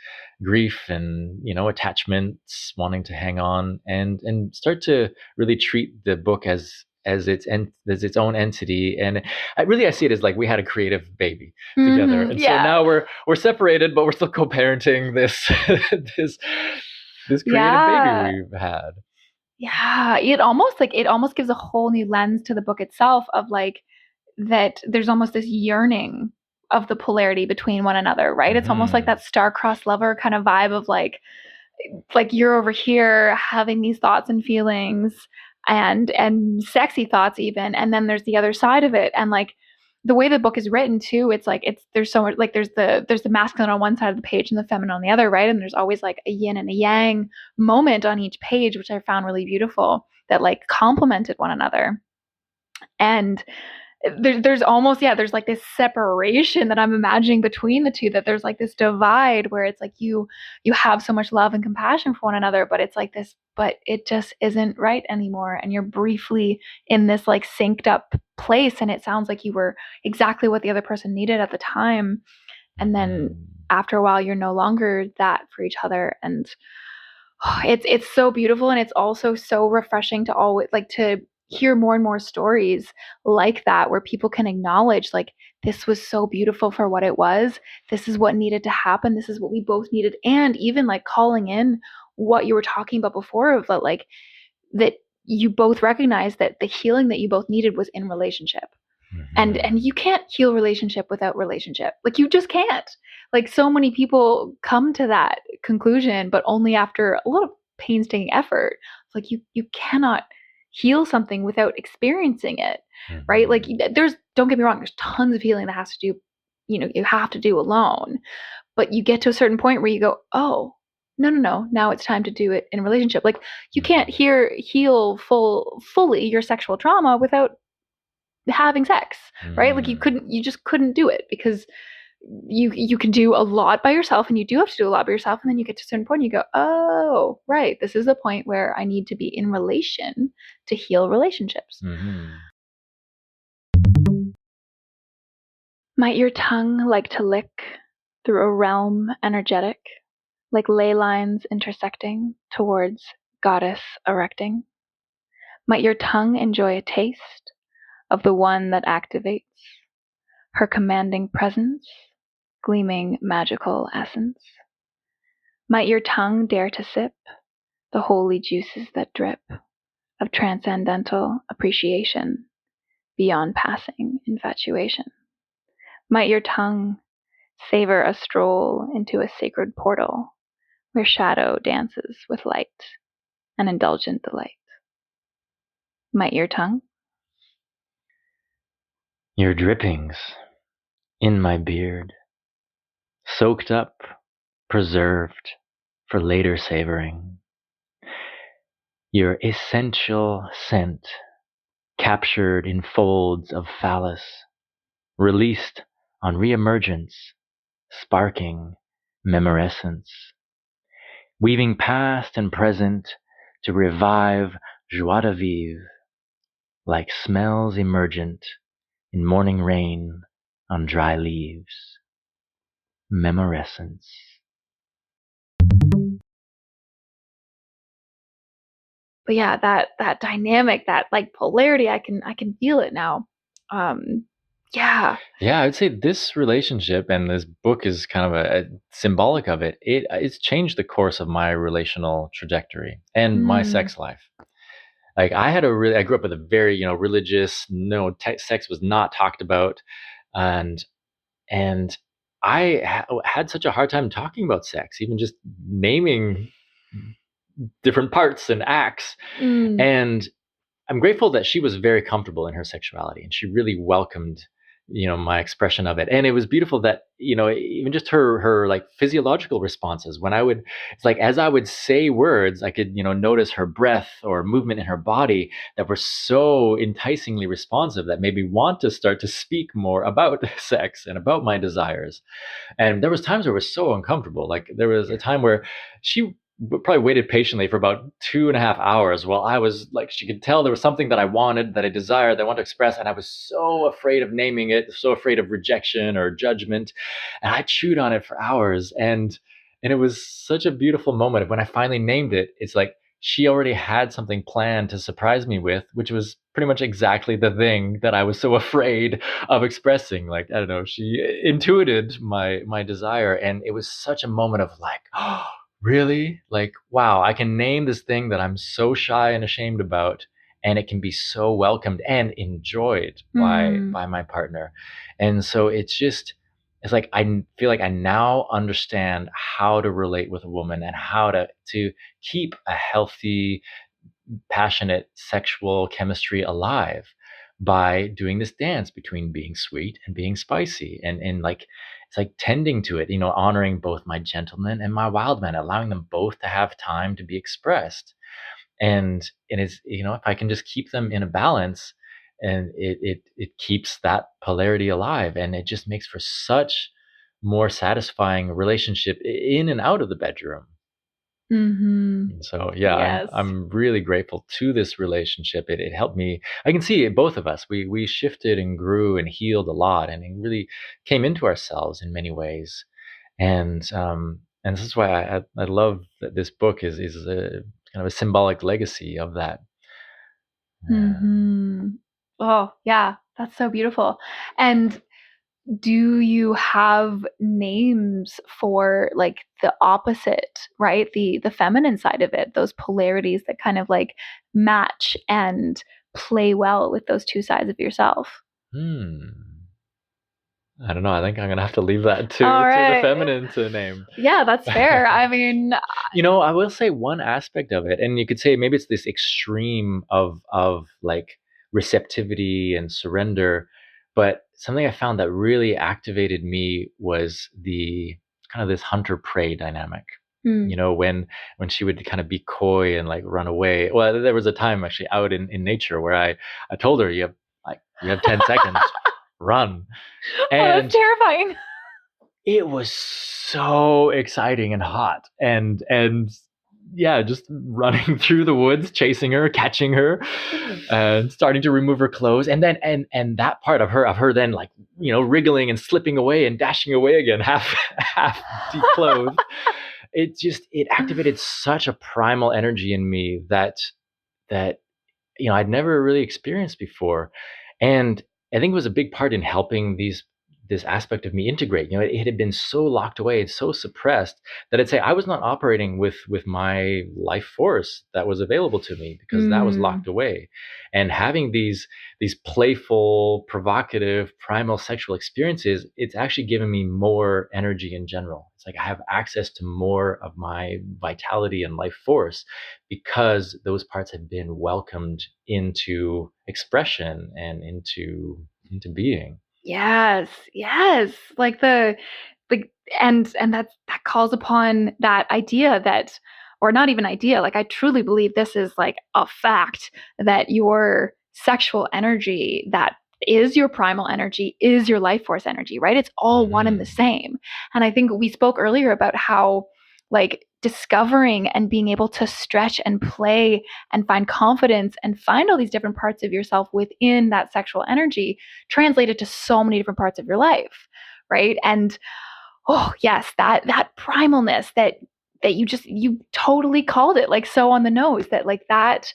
grief and, attachments, wanting to hang on and start to really treat the book as its own entity. And I see it as like we had a creative baby together. And so now we're separated, but we're still co-parenting this this creative baby we've had. Yeah, it almost gives a whole new lens to the book itself, of like that there's almost this yearning of the polarity between one another, right? It's almost like that star-crossed lover kind of vibe of like you're over here having these thoughts and feelings and sexy thoughts even, and then there's the other side of it. And like the way the book is written too, it's like there's so much, like there's the masculine on one side of the page and the feminine on the other, right? And there's always like a yin and a yang moment on each page, which I found really beautiful, that like complemented one another. And there's almost, there's like this separation that I'm imagining between the two, that there's like this divide where it's like you have so much love and compassion for one another, but it's like this, but it just isn't right anymore, and you're briefly in this like synced up place, and it sounds like you were exactly what the other person needed at the time, and then after a while you're no longer that for each other. And it's so beautiful, and it's also so refreshing to always like to hear more and more stories like that, where people can acknowledge like this was so beautiful for what it was, this is what needed to happen, this is what we both needed. And even like calling in what you were talking about before, of like that you both recognize that the healing that you both needed was in relationship. And you can't heal relationship without relationship. Like you just can't. Like so many people come to that conclusion, but only after a lot of painstaking effort. It's like you cannot heal something without experiencing it, right? Like don't get me wrong, there's tons of healing that has to do, you have to do alone. But you get to a certain point where you go, oh, no, now it's time to do it in a relationship. Like you can't heal fully your sexual trauma without having sex, right? Like you just couldn't do it, because you can do a lot by yourself, and you do have to do a lot by yourself, and then you get to a certain point and you go, oh, right, this is a point where I need to be in relation to heal relationships. Might your tongue like to lick through a realm energetic, like ley lines intersecting towards goddess erecting? Might your tongue enjoy a taste of the one that activates her commanding presence, gleaming magical essence? Might your tongue dare to sip the holy juices that drip of transcendental appreciation beyond passing infatuation? Might your tongue savor a stroll into a sacred portal where shadow dances with light and indulgent delight? Might your tongue? Your drippings in my beard, soaked up, preserved for later savoring. Your essential scent, captured in folds of phallus, released on reemergence, sparking memorescence, weaving past and present to revive joie de vivre, like smells emergent in morning rain on dry leaves. Memorescence. But yeah, that dynamic, that like polarity, I can feel it now. Yeah. Yeah, I'd say this relationship and this book is kind of a symbolic of it. It's changed the course of my relational trajectory and my sex life. Like I grew up with a very, religious, no, sex was not talked about. And, and had such a hard time talking about sex, even just naming different parts and acts. And I'm grateful that she was very comfortable in her sexuality and she really welcomed, my expression of it. And it was beautiful that, even just her like physiological responses when it's like, as I would say words, I could, notice her breath or movement in her body that were so enticingly responsive that made me want to start to speak more about sex and about my desires. And there was times where it was so uncomfortable. Like there was a time where she probably waited patiently for about 2.5 hours while I was like, she could tell there was something that I wanted, that I desired, that I wanted to express. And I was so afraid of naming it, so afraid of rejection or judgment. And I chewed on it for hours. And it was such a beautiful moment. When I finally named it, it's like she already had something planned to surprise me with, which was pretty much exactly the thing that I was so afraid of expressing. Like, I don't know, she intuited my desire. And it was such a moment of like, oh, really? Like, wow, I can name this thing that I'm so shy and ashamed about, and it can be so welcomed and enjoyed by my partner. And so it's like I feel like I now understand how to relate with a woman and how to keep a healthy, passionate sexual chemistry alive by doing this dance between being sweet and being spicy, and like it's like tending to it, honoring both my gentleman and my wild man, allowing them both to have time to be expressed. And it's, if I can just keep them in a balance, and it keeps that polarity alive, and it just makes for such more satisfying relationship in and out of the bedroom. And so yeah, Yes. I'm really grateful to this relationship. It helped me. I can see it, both of us. We shifted and grew and healed a lot, and it really came into ourselves in many ways. And this is why I love that this book is a kind of a symbolic legacy of that. Oh, yeah, that's so beautiful. And do you have names for like the opposite, right? The feminine side of it, those polarities that kind of like match and play well with those two sides of yourself? I don't know. I think I'm gonna have to leave that to right. the feminine to name. Yeah, that's fair. I mean, I will say one aspect of it, and you could say maybe it's this extreme of like receptivity and surrender, but something I found that really activated me was the kind of this hunter prey dynamic. When she would kind of be coy and like run away. Well, there was a time actually out in nature where I told her, you have 10 seconds, run. And that's terrifying. it was so exciting and hot, and yeah, just running through the woods, chasing her, catching her, and starting to remove her clothes, and then and that part of her then like wriggling and slipping away and dashing away again, half declothed. It activated such a primal energy in me that I'd never really experienced before. And I think it was a big part in helping this aspect of me integrate. It had been so locked away, so suppressed, that I'd say I was not operating with my life force that was available to me, because that was locked away. And having these playful, provocative, primal sexual experiences, it's actually given me more energy in general. It's like I have access to more of my vitality and life force, because those parts have been welcomed into expression and into being. Yes, yes. Like and that calls upon that idea that, or not even idea, like I truly believe this is like a fact, that your sexual energy, that is your primal energy, is your life force energy, right? It's all one and the same. And I think we spoke earlier about how like discovering and being able to stretch and play and find confidence and find all these different parts of yourself within that sexual energy translated to so many different parts of your life, right? And oh yes, that primalness that you totally called it like so on the nose, that like that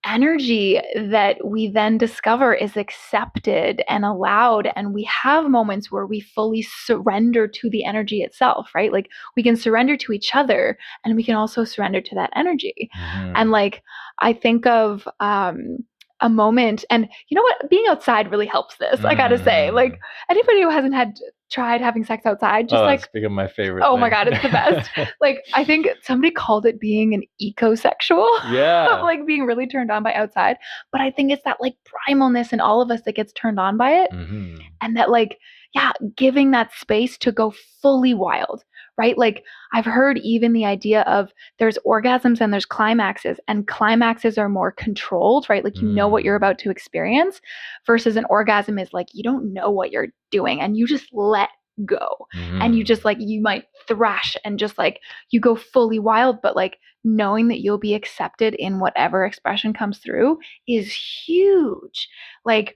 energy that we then discover is accepted and allowed, and we have moments where we fully surrender to the energy itself, right? Like we can surrender to each other, and we can also surrender to that energy. And like I think of a moment, and you know what, being outside really helps this. I gotta say, like anybody who hasn't tried having sex outside, just like, speaking of my favorite oh thing. my god, it's the best. Like I think somebody called it being an ecosexual. Yeah. Like being really turned on by outside. But I think it's that like primalness in all of us that gets turned on by it. And that like, yeah, giving that space to go fully wild, right? Like I've heard even the idea of there's orgasms and there's climaxes, and climaxes are more controlled, right? Like you know what you're about to experience, versus an orgasm is like you don't know what you're doing and you just let go. And you just like, you might thrash and just like you go fully wild, but like knowing that you'll be accepted in whatever expression comes through is huge. Like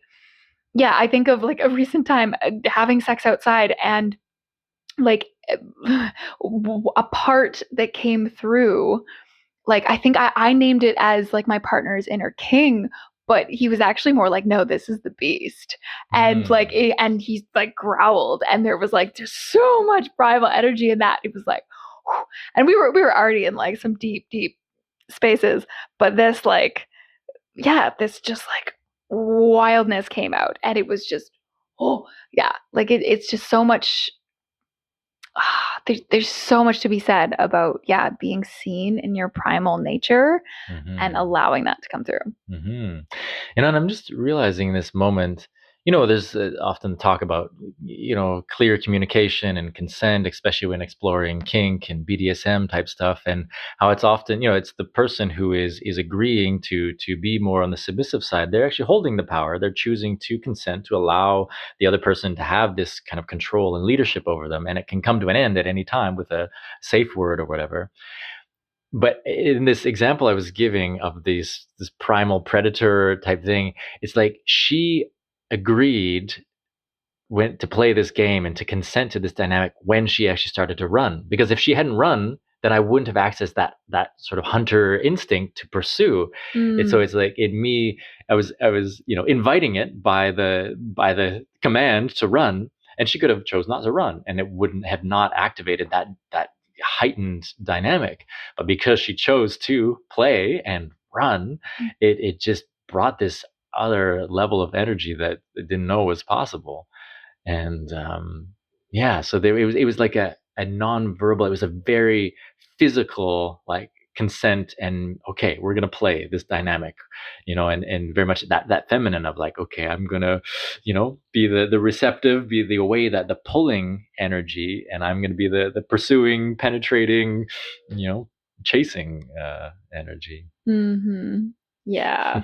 yeah, I think of like a recent time having sex outside, and like a part that came through, like I think I named it as like my partner's inner king, but he was actually more like, no, this is the beast. And like and he like growled, and there was like just so much primal energy in that. It was like whew. And we were already in like some deep spaces, but this like, yeah, this just like wildness came out, and it was just, oh yeah, like it's just so much. There's so much to be said about, yeah, being seen in your primal nature and allowing that to come through. And I'm just realizing in this moment, there's often talk about, clear communication and consent, especially when exploring kink and BDSM type stuff, and how it's often, it's the person who is agreeing to be more on the submissive side. They're actually holding the power. They're choosing to consent, to allow the other person to have this kind of control and leadership over them, and it can come to an end at any time with a safe word or whatever. But in this example I was giving of this primal predator type thing, it's like she agreed to play this game and to consent to this dynamic when she actually started to run. Because if she hadn't run, then I wouldn't have accessed that sort of hunter instinct to pursue. And so it's like I was inviting it by the command to run, and she could have chose not to run, and it wouldn't have not activated that heightened dynamic. But because she chose to play and run, it just brought this other level of energy that I didn't know was possible. And so it was like a non-verbal, it was a very physical, like, consent, and okay, we're gonna play this dynamic, and very much that feminine of like, okay, I'm gonna, be the receptive, be the away, that the pulling energy, and I'm gonna be the pursuing, penetrating, chasing energy. Yeah.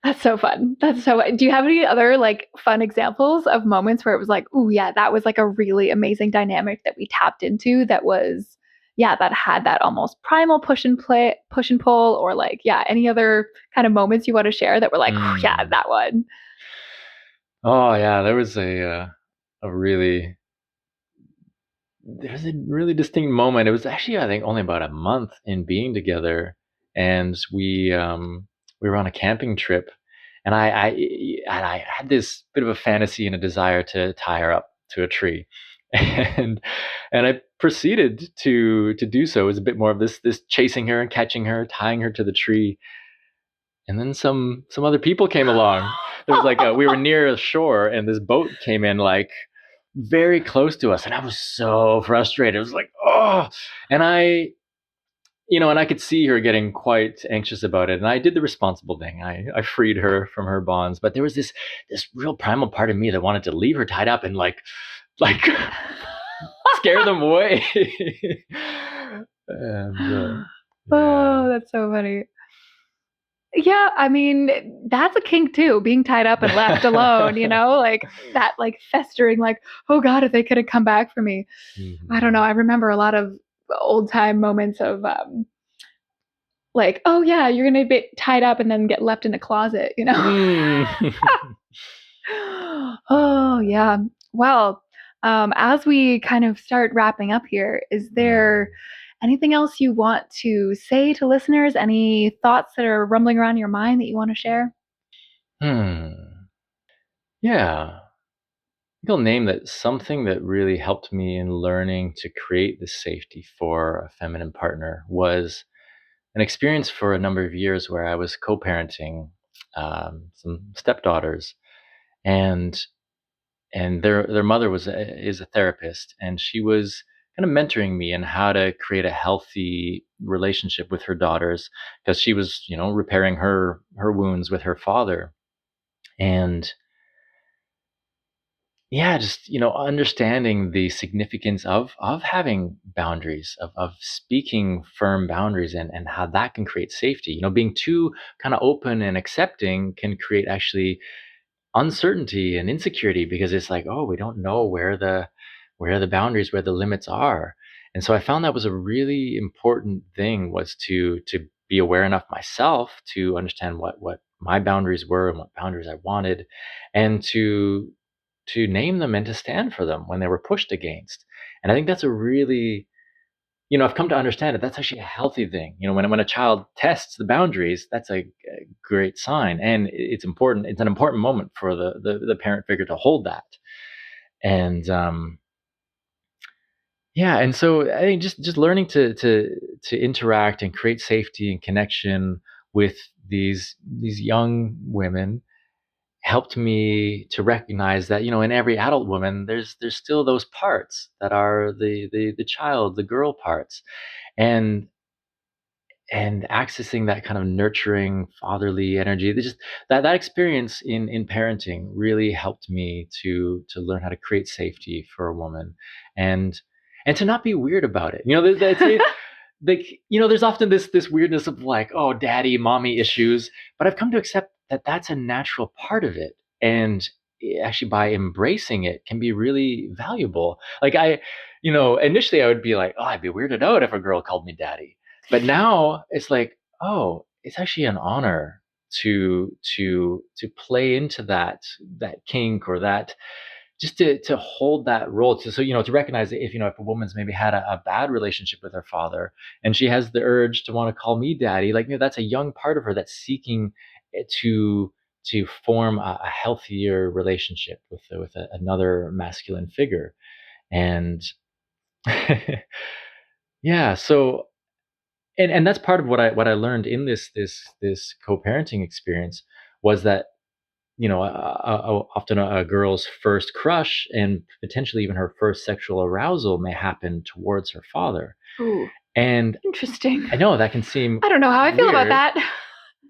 That's so fun. Do you have any other like fun examples of moments where it was like, oh yeah, that was like a really amazing dynamic that we tapped into, that was, yeah, that had that almost primal push and pull, or like, yeah, any other kind of moments you want to share that were like, yeah, that one. Oh yeah, a really there's a really distinct moment. It was actually, I think, only about a month in being together, and we were on a camping trip, and I had this bit of a fantasy and a desire to tie her up to a tree, and I proceeded to do so. It was a bit more of this chasing her and catching her, tying her to the tree, and then some other people came along. There was we were near a shore, and this boat came in like very close to us, and I was so frustrated. I was like, oh, and and I could see her getting quite anxious about it, and I did the responsible thing. I freed her from her bonds, but there was this real primal part of me that wanted to leave her tied up and like scare them away. And yeah. Oh, that's so funny. Yeah, I mean, that's a kink too, being tied up and left alone, like that, like festering, like, oh God, if they could have come back for me. I don't know. I remember a lot of old time moments of like, oh yeah, you're gonna be tied up and then get left in a closet, Mm. Oh yeah. Well, as we kind of start wrapping up here, is there anything else you want to say to listeners? Any thoughts that are rumbling around your mind that you want to share? Yeah. I think I'll name that something that really helped me in learning to create this safety for a feminine partner was an experience for a number of years where I was co-parenting some stepdaughters, and their mother is a therapist, and she was kind of mentoring me in how to create a healthy relationship with her daughters, because she was repairing her wounds with her father. And yeah, just understanding the significance of having boundaries, of speaking firm boundaries, and how that can create safety. Being too kind of open and accepting can create actually uncertainty and insecurity, because it's like, oh, we don't know where the boundaries, where the limits are. And so I found that was a really important thing, was to be aware enough myself to understand what my boundaries were and what boundaries I wanted, and to name them and to stand for them when they were pushed against. And I think that's a really, I've come to understand that that's actually a healthy thing. When a child tests the boundaries, that's a great sign, and it's important. It's an important moment for the parent figure to hold that. And yeah, and so I think just learning to interact and create safety and connection with these young women helped me to recognize that in every adult woman there's still those parts that are the child, the girl parts, and accessing that kind of nurturing fatherly energy. Just that experience in parenting really helped me to learn how to create safety for a woman, and to not be weird about it. That's it. Like, there's often this weirdness of like, oh, daddy mommy issues, but I've come to accept that that's a natural part of it, and actually by embracing it can be really valuable. Like initially I would be like, oh, I'd be weirded out if a girl called me daddy, but now it's like, oh, it's actually an honor to play into that kink, or that, just to hold that role, to recognize that if a woman's maybe had a bad relationship with her father, and she has the urge to want to call me daddy, like, that's a young part of her that's seeking to form a healthier relationship with another masculine figure. And yeah, so, and that's part of what I learned in this co-parenting experience, was that often a girl's first crush, and potentially even her first sexual arousal, may happen towards her father. Ooh, And interesting. I know that can seem I don't know how I feel about weird. that.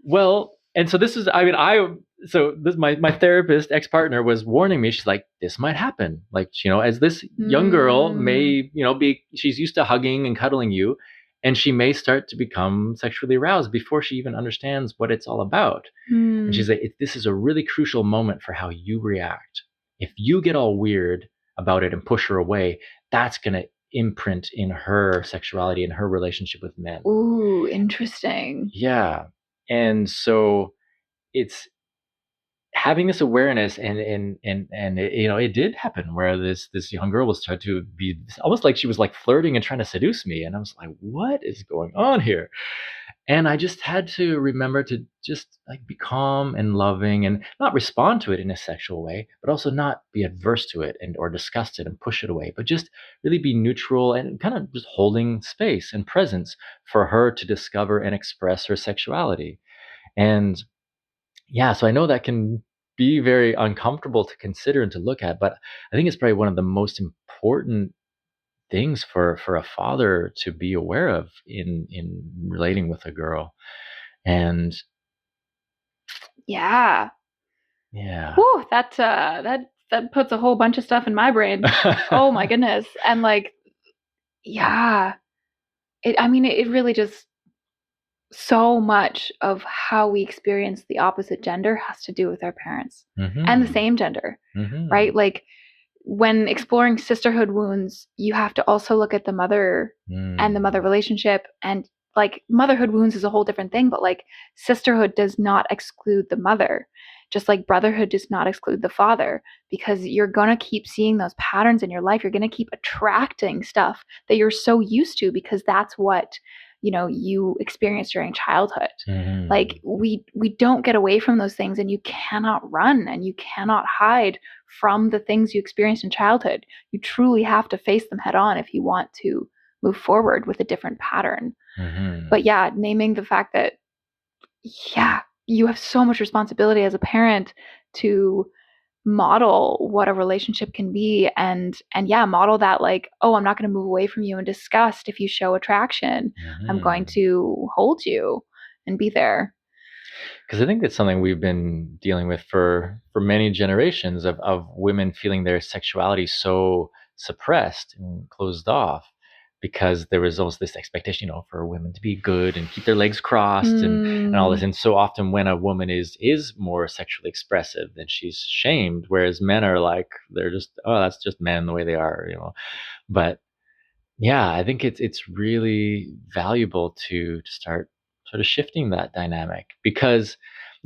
Well, and so this is, I mean, so this, my therapist, ex-partner, was warning me. She's like, this might happen. Like, as this young girl may, she's used to hugging and cuddling you, and she may start to become sexually aroused before she even understands what it's all about. And she's like, this is a really crucial moment for how you react. If you get all weird about it and push her away, that's going to imprint in her sexuality and her relationship with men. Ooh, interesting. Yeah. And so it's having this awareness and it, it did happen where this young girl was trying to be almost like she was like flirting and trying to seduce me, and I was like, what is going on here? And I just had to remember to just like be calm and loving and not respond to it in a sexual way, but also not be adverse to it and or disgust it and push it away, but just really be neutral and kind of just holding space and presence for her to discover and express her sexuality. And yeah, so I know that can be very uncomfortable to consider and to look at, but I think it's probably one of the most important things for a father to be aware of in relating with a girl. And Yeah. yeah. Whew, that puts a whole bunch of stuff in my brain. Oh my goodness. And like, yeah. It really just, so much of how we experience the opposite gender has to do with our parents and the Mhm. same gender, right? Mhm. Like, when exploring sisterhood wounds, you have to also look at the mother and the mother Mm. relationship. And like, motherhood wounds is a whole different thing, but like, sisterhood does not exclude the mother, just like brotherhood does not exclude the father, because you're going to keep seeing those patterns in your life. You're going to keep attracting stuff that you're so used to because that's what you experienced during childhood. Like, Mhm. we don't get away from those things, and you cannot run and you cannot hide from the things you experienced in childhood. You truly have to face them head on if you want to move forward with a different pattern. But Mhm. yeah, naming the fact that, yeah, you have so much responsibility as a parent to model what a relationship can be, and yeah, model that, like, oh, I'm not going to move away from you in disgust if you show attraction. I'm going Mhm. to hold you and be there. Because I think it's something we've been dealing with for many generations of women feeling their sexuality so suppressed and closed off because there was always this expectation, for women to be good and keep their legs crossed and all this. Mm, And so often when a woman is more sexually expressive, then she's shamed, whereas men are like they're just, oh, that's just men the way they are. But yeah, I think it's really valuable to start sort of shifting that dynamic because,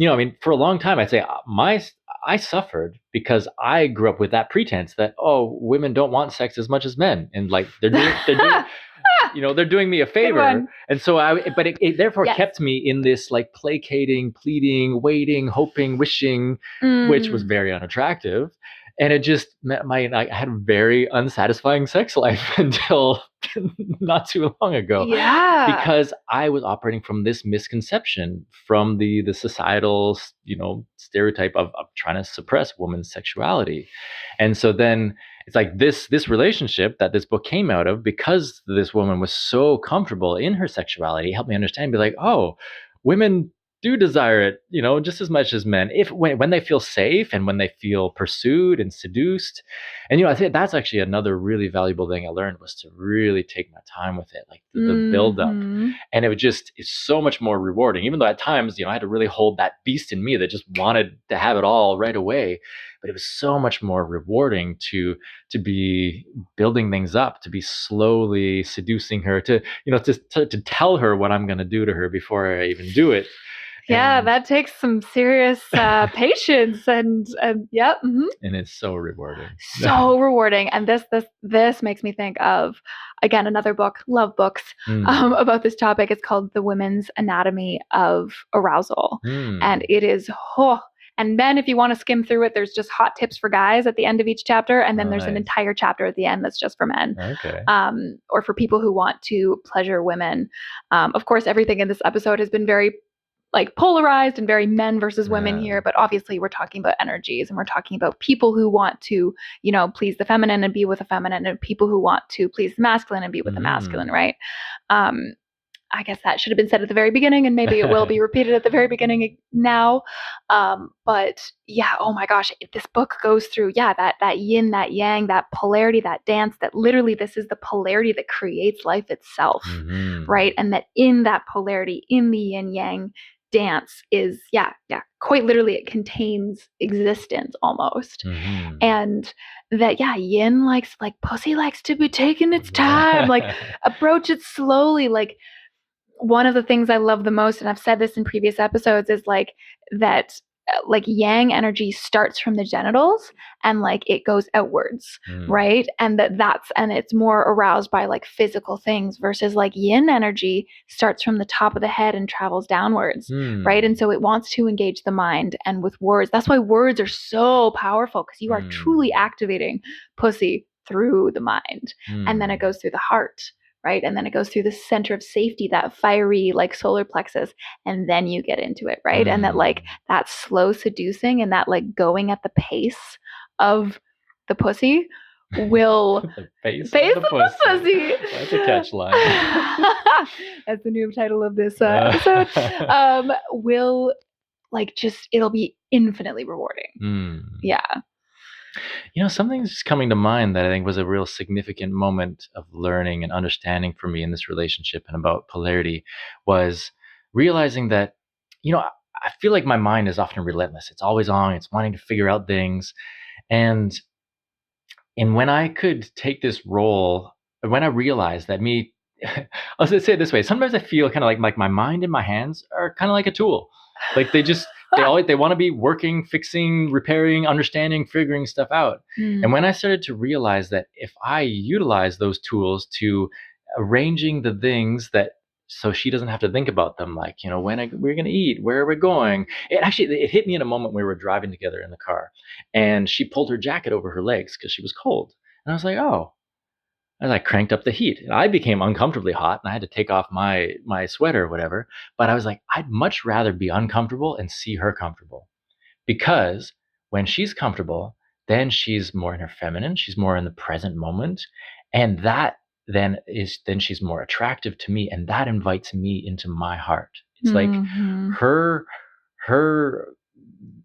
I mean, for a long time, I'd say I suffered because I grew up with that pretense that, oh, women don't want sex as much as men, and like they're doing me a good favor, one. and so but it therefore Yes. kept me in this like placating, pleading, waiting, hoping, wishing, which was Mm, very unattractive, and it just meant I had a very unsatisfying sex life until not too long ago, yeah. because I was operating from this misconception from the societal stereotype of trying to suppress women's sexuality. And so then it's like this relationship that this book came out of, because this woman was so comfortable in her sexuality, helped me understand, be like, oh, women do desire it, just as much as men, if when they feel safe and when they feel pursued and seduced. And I think that's actually another really valuable thing I learned, was to really take my time with it, like the build up. Mm-hmm. And it's so much more rewarding, even though at times, I had to really hold that beast in me that just wanted to have it all right away. But it was so much more rewarding to be building things up, to be slowly seducing her, to tell her what I'm going to do to her before I even do it. Yeah, And that takes some serious patience and yep. Mm-hmm. and it's so rewarding. So rewarding. And this makes me think of, again, another book, love books, Mm. about this topic. It's called The Women's Anatomy of Arousal. And Mm. it is, oh, and then if you want to skim through it, there's just hot tips for guys at the end of each chapter, and then Oh, there's an nice. entire chapter at the end that's just for men, Okay. or for people who want to pleasure women. Of course, everything in this episode has been very like polarized and very men versus women Yeah. here, but obviously we're talking about energies, and we're talking about people who want to, please the feminine and be with a feminine, and people who want to please the masculine and be with the masculine, Mm. right? um I guess that should have been said at the very beginning, and maybe it will be repeated at the very beginning now. But yeah, oh my gosh, this book goes through, yeah, that yin, that yang, that polarity, that dance, that literally this is the polarity that creates life itself, Mhm. right? And that in that polarity, in the yin yang dance is, yeah, quite literally, it contains existence almost. Mhm. And that, yeah, yin likes, like, pussy likes to be taking its time, like, approach it slowly. Like, one of the things I love the most, and I've said this in previous episodes, is like that like yang energy starts from the genitals and like it goes outwards, right? And it's more aroused by like physical things, versus like yin energy starts from the top of the head and travels downwards, right? And so it wants to engage the mind. And with words, that's why words are so powerful, because you are truly activating pussy through the mind. And then it goes through the heart, right? And then it goes through the center of safety, that fiery like solar plexus, and then you get into it, right? And that like that slow seducing and that like going at the pace of the pussy will The pace of of the pussy. That's a catchline. That's the new title of this episode. Will like just, it'll be infinitely rewarding. Yeah. Something's just coming to mind that I think was a real significant moment of learning and understanding for me in this relationship and about polarity was realizing that, I feel like my mind is often relentless. It's always on. It's wanting to figure out things. And when I could take this role, when I realized that I'll say it this way. Sometimes I feel kind of like my mind and my hands are kind of like a tool. Like they want to be working, fixing, repairing, understanding, figuring stuff out. And when I started to realize that if I utilize those tools to arranging the things so she doesn't have to think about them, like, when we're going to eat, where are we going? It hit me in a moment we were driving together in the car, and she pulled her jacket over her legs because she was cold. And I was like, oh. And I cranked up the heat. And I became uncomfortably hot, and I had to take off my sweater or whatever. But I was like, I'd much rather be uncomfortable and see her comfortable. Because when she's comfortable, then she's more in her feminine, she's more in the present moment. And that then she's more attractive to me, and that invites me into my heart. It's like her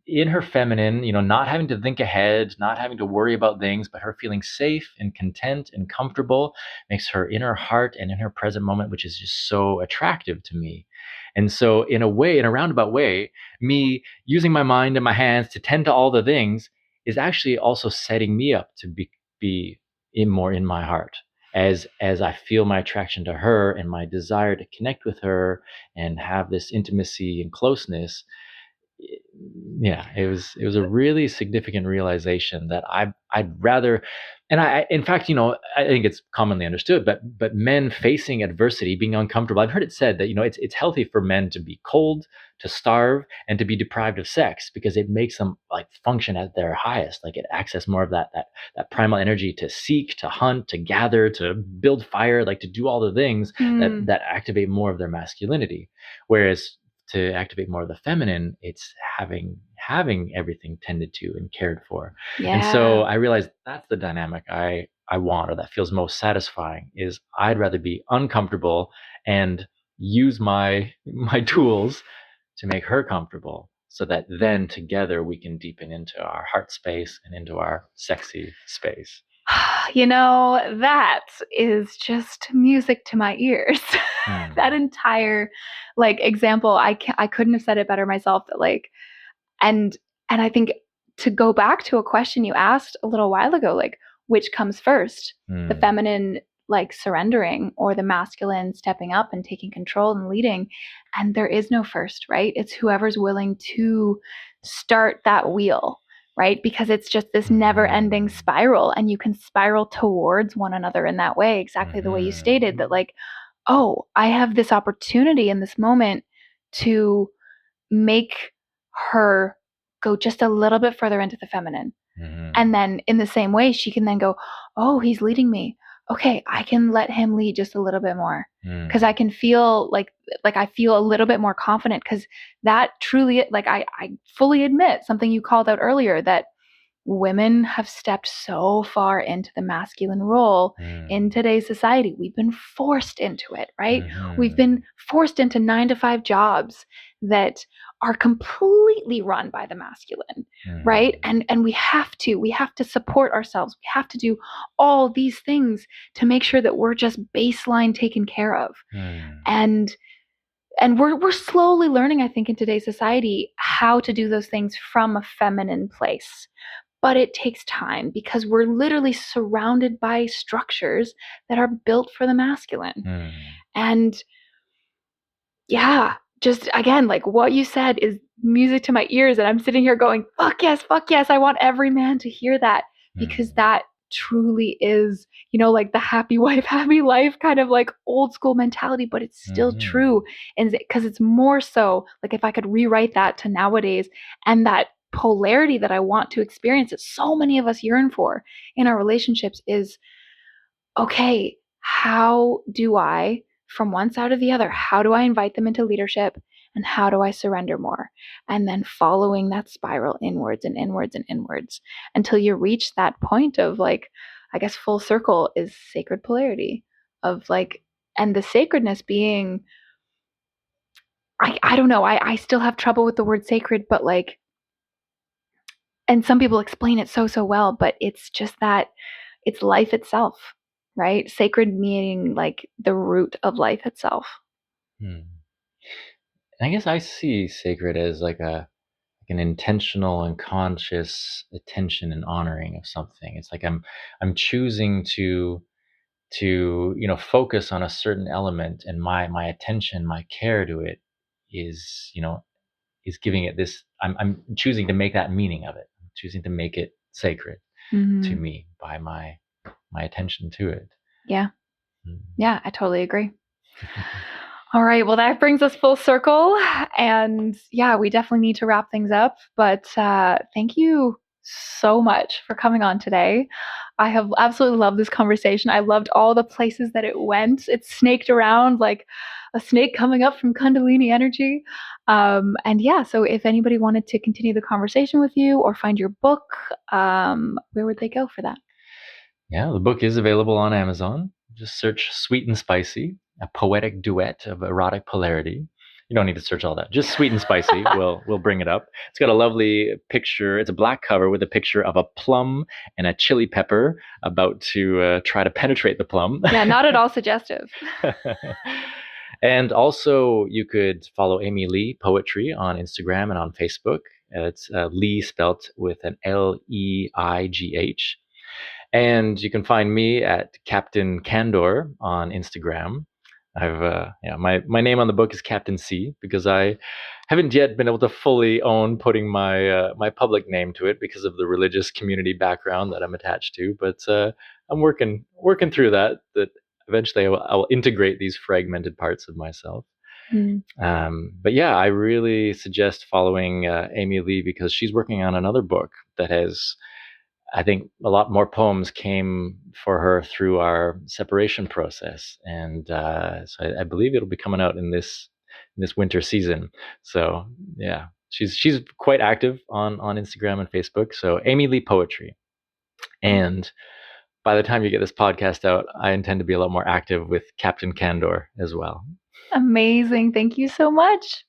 in her feminine, not having to think ahead, not having to worry about things, but her feeling safe and content and comfortable makes her in her heart and in her present moment, which is just so attractive to me. And so in a roundabout way, me using my mind and my hands to tend to all the things is actually also setting me up to be more in my heart. As I feel my attraction to her and my desire to connect with her and have this intimacy and closeness, it was a really significant realization that I'd rather, and in fact, I think it's commonly understood, but men facing adversity, being uncomfortable, I've heard it said that, it's healthy for men to be cold, to starve, and to be deprived of sex, because it makes them like function at their highest, like it access more of that primal energy to seek, to hunt, to gather, to build fire, like to do all the things that activate more of their masculinity. Whereas to activate more of the feminine, it's having everything tended to and cared for. Yeah. And so I realized that's the dynamic I want, or that feels most satisfying, is I'd rather be uncomfortable and use my tools to make her comfortable, so that then together we can deepen into our heart space and into our sexy space. That is just music to my ears. That entire like example, I couldn't have said it better myself. Like, and I think, to go back to a question you asked a little while ago, like, which comes first, the feminine like surrendering, or the masculine stepping up and taking control and leading? And there is no first, right? It's whoever's willing to start that wheel, right? Because it's just this never-ending spiral, and you can spiral towards one another in that way, exactly the way you stated, that like, oh, I have this opportunity in this moment to make her go just a little bit further into the feminine. And then in the same way, she can then go, oh, he's leading me. Okay, I can let him lead just a little bit more, because I can feel like I feel a little bit more confident, because that truly, like, I fully admit something you called out earlier, that women have stepped so far into the masculine role in today's society. We've been forced into it, right? We've been forced into 9-to-5 jobs that are completely run by the masculine, right? And we have to support ourselves. We have to do all these things to make sure that we're just baseline taken care of. And we're slowly learning, I think, in today's society, how to do those things from a feminine place. But it takes time, because we're literally surrounded by structures that are built for the masculine. And yeah, just again, like what you said is music to my ears. And I'm sitting here going, fuck yes, fuck yes. I want every man to hear that, because that truly is, like the happy wife, happy life kind of like old school mentality, but it's still true. And because it's more so like if I could rewrite that to nowadays, and that polarity that I want to experience that so many of us yearn for in our relationships is, okay, how do I, from one side or the other, how do I invite them into leadership, and how do I surrender more? And then following that spiral inwards and inwards and inwards until you reach that point of like, I guess full circle is sacred polarity of like, and the sacredness being, I don't know, I still have trouble with the word sacred, but like, and some people explain it so well, but it's just that it's life itself, right? Sacred meaning like the root of life itself. I guess I see sacred as like an intentional and conscious attention and honoring of something. It's like I'm choosing to focus on a certain element, and my attention, my care to it is is giving it this. I'm choosing to make that meaning of it. I'm choosing to make it sacred to me by my attention to it. Yeah. Yeah, I totally agree. All right. Well, that brings us full circle. And yeah, we definitely need to wrap things up. But thank you so much for coming on today. I have absolutely loved this conversation. I loved all the places that it went. It snaked around like a snake coming up from Kundalini energy. And yeah, so if anybody wanted to continue the conversation with you or find your book, where would they go for that? Yeah, the book is available on Amazon. Just search Sweet and Spicy, a poetic duet of erotic polarity. You don't need to search all that. Just Sweet and Spicy. We'll bring it up. It's got a lovely picture. It's a black cover with a picture of a plum and a chili pepper about to try to penetrate the plum. Yeah, not at all suggestive. And also, you could follow Amy Lee Poetry on Instagram and on Facebook. It's Lee spelt with an Leigh. And you can find me at Captain Candor on Instagram. I've my name on the book is Captain C, because I haven't yet been able to fully own putting my my public name to it because of the religious community background that I'm attached to. But I'm working through that. That eventually I will integrate these fragmented parts of myself. But yeah, I really suggest following Amy Lee, because she's working on another book that has, I think, a lot more poems came for her through our separation process, and so I believe it'll be coming out in this winter season. So yeah, she's quite active on Instagram and Facebook. So Amy Lee Poetry, and by the time you get this podcast out, I intend to be a lot more active with Captain Candor as well. Amazing. Thank you so much.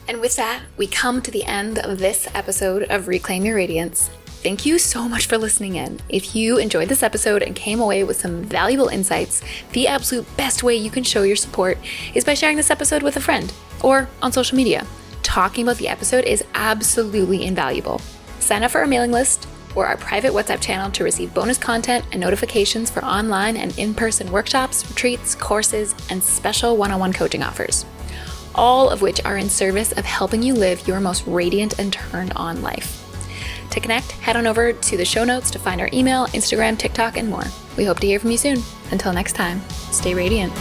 And with that, we come to the end of this episode of Reclaim Your Radiance. Thank you so much for listening in. If you enjoyed this episode and came away with some valuable insights, the absolute best way you can show your support is by sharing this episode with a friend or on social media. Talking about the episode is absolutely invaluable. Sign up for our mailing list or our private WhatsApp channel to receive bonus content and notifications for online and in-person workshops, retreats, courses, and special one-on-one coaching offers, all of which are in service of helping you live your most radiant and turned on life. To connect, head on over to the show notes to find our email, Instagram, TikTok, and more. We hope to hear from you soon. Until next time, stay radiant.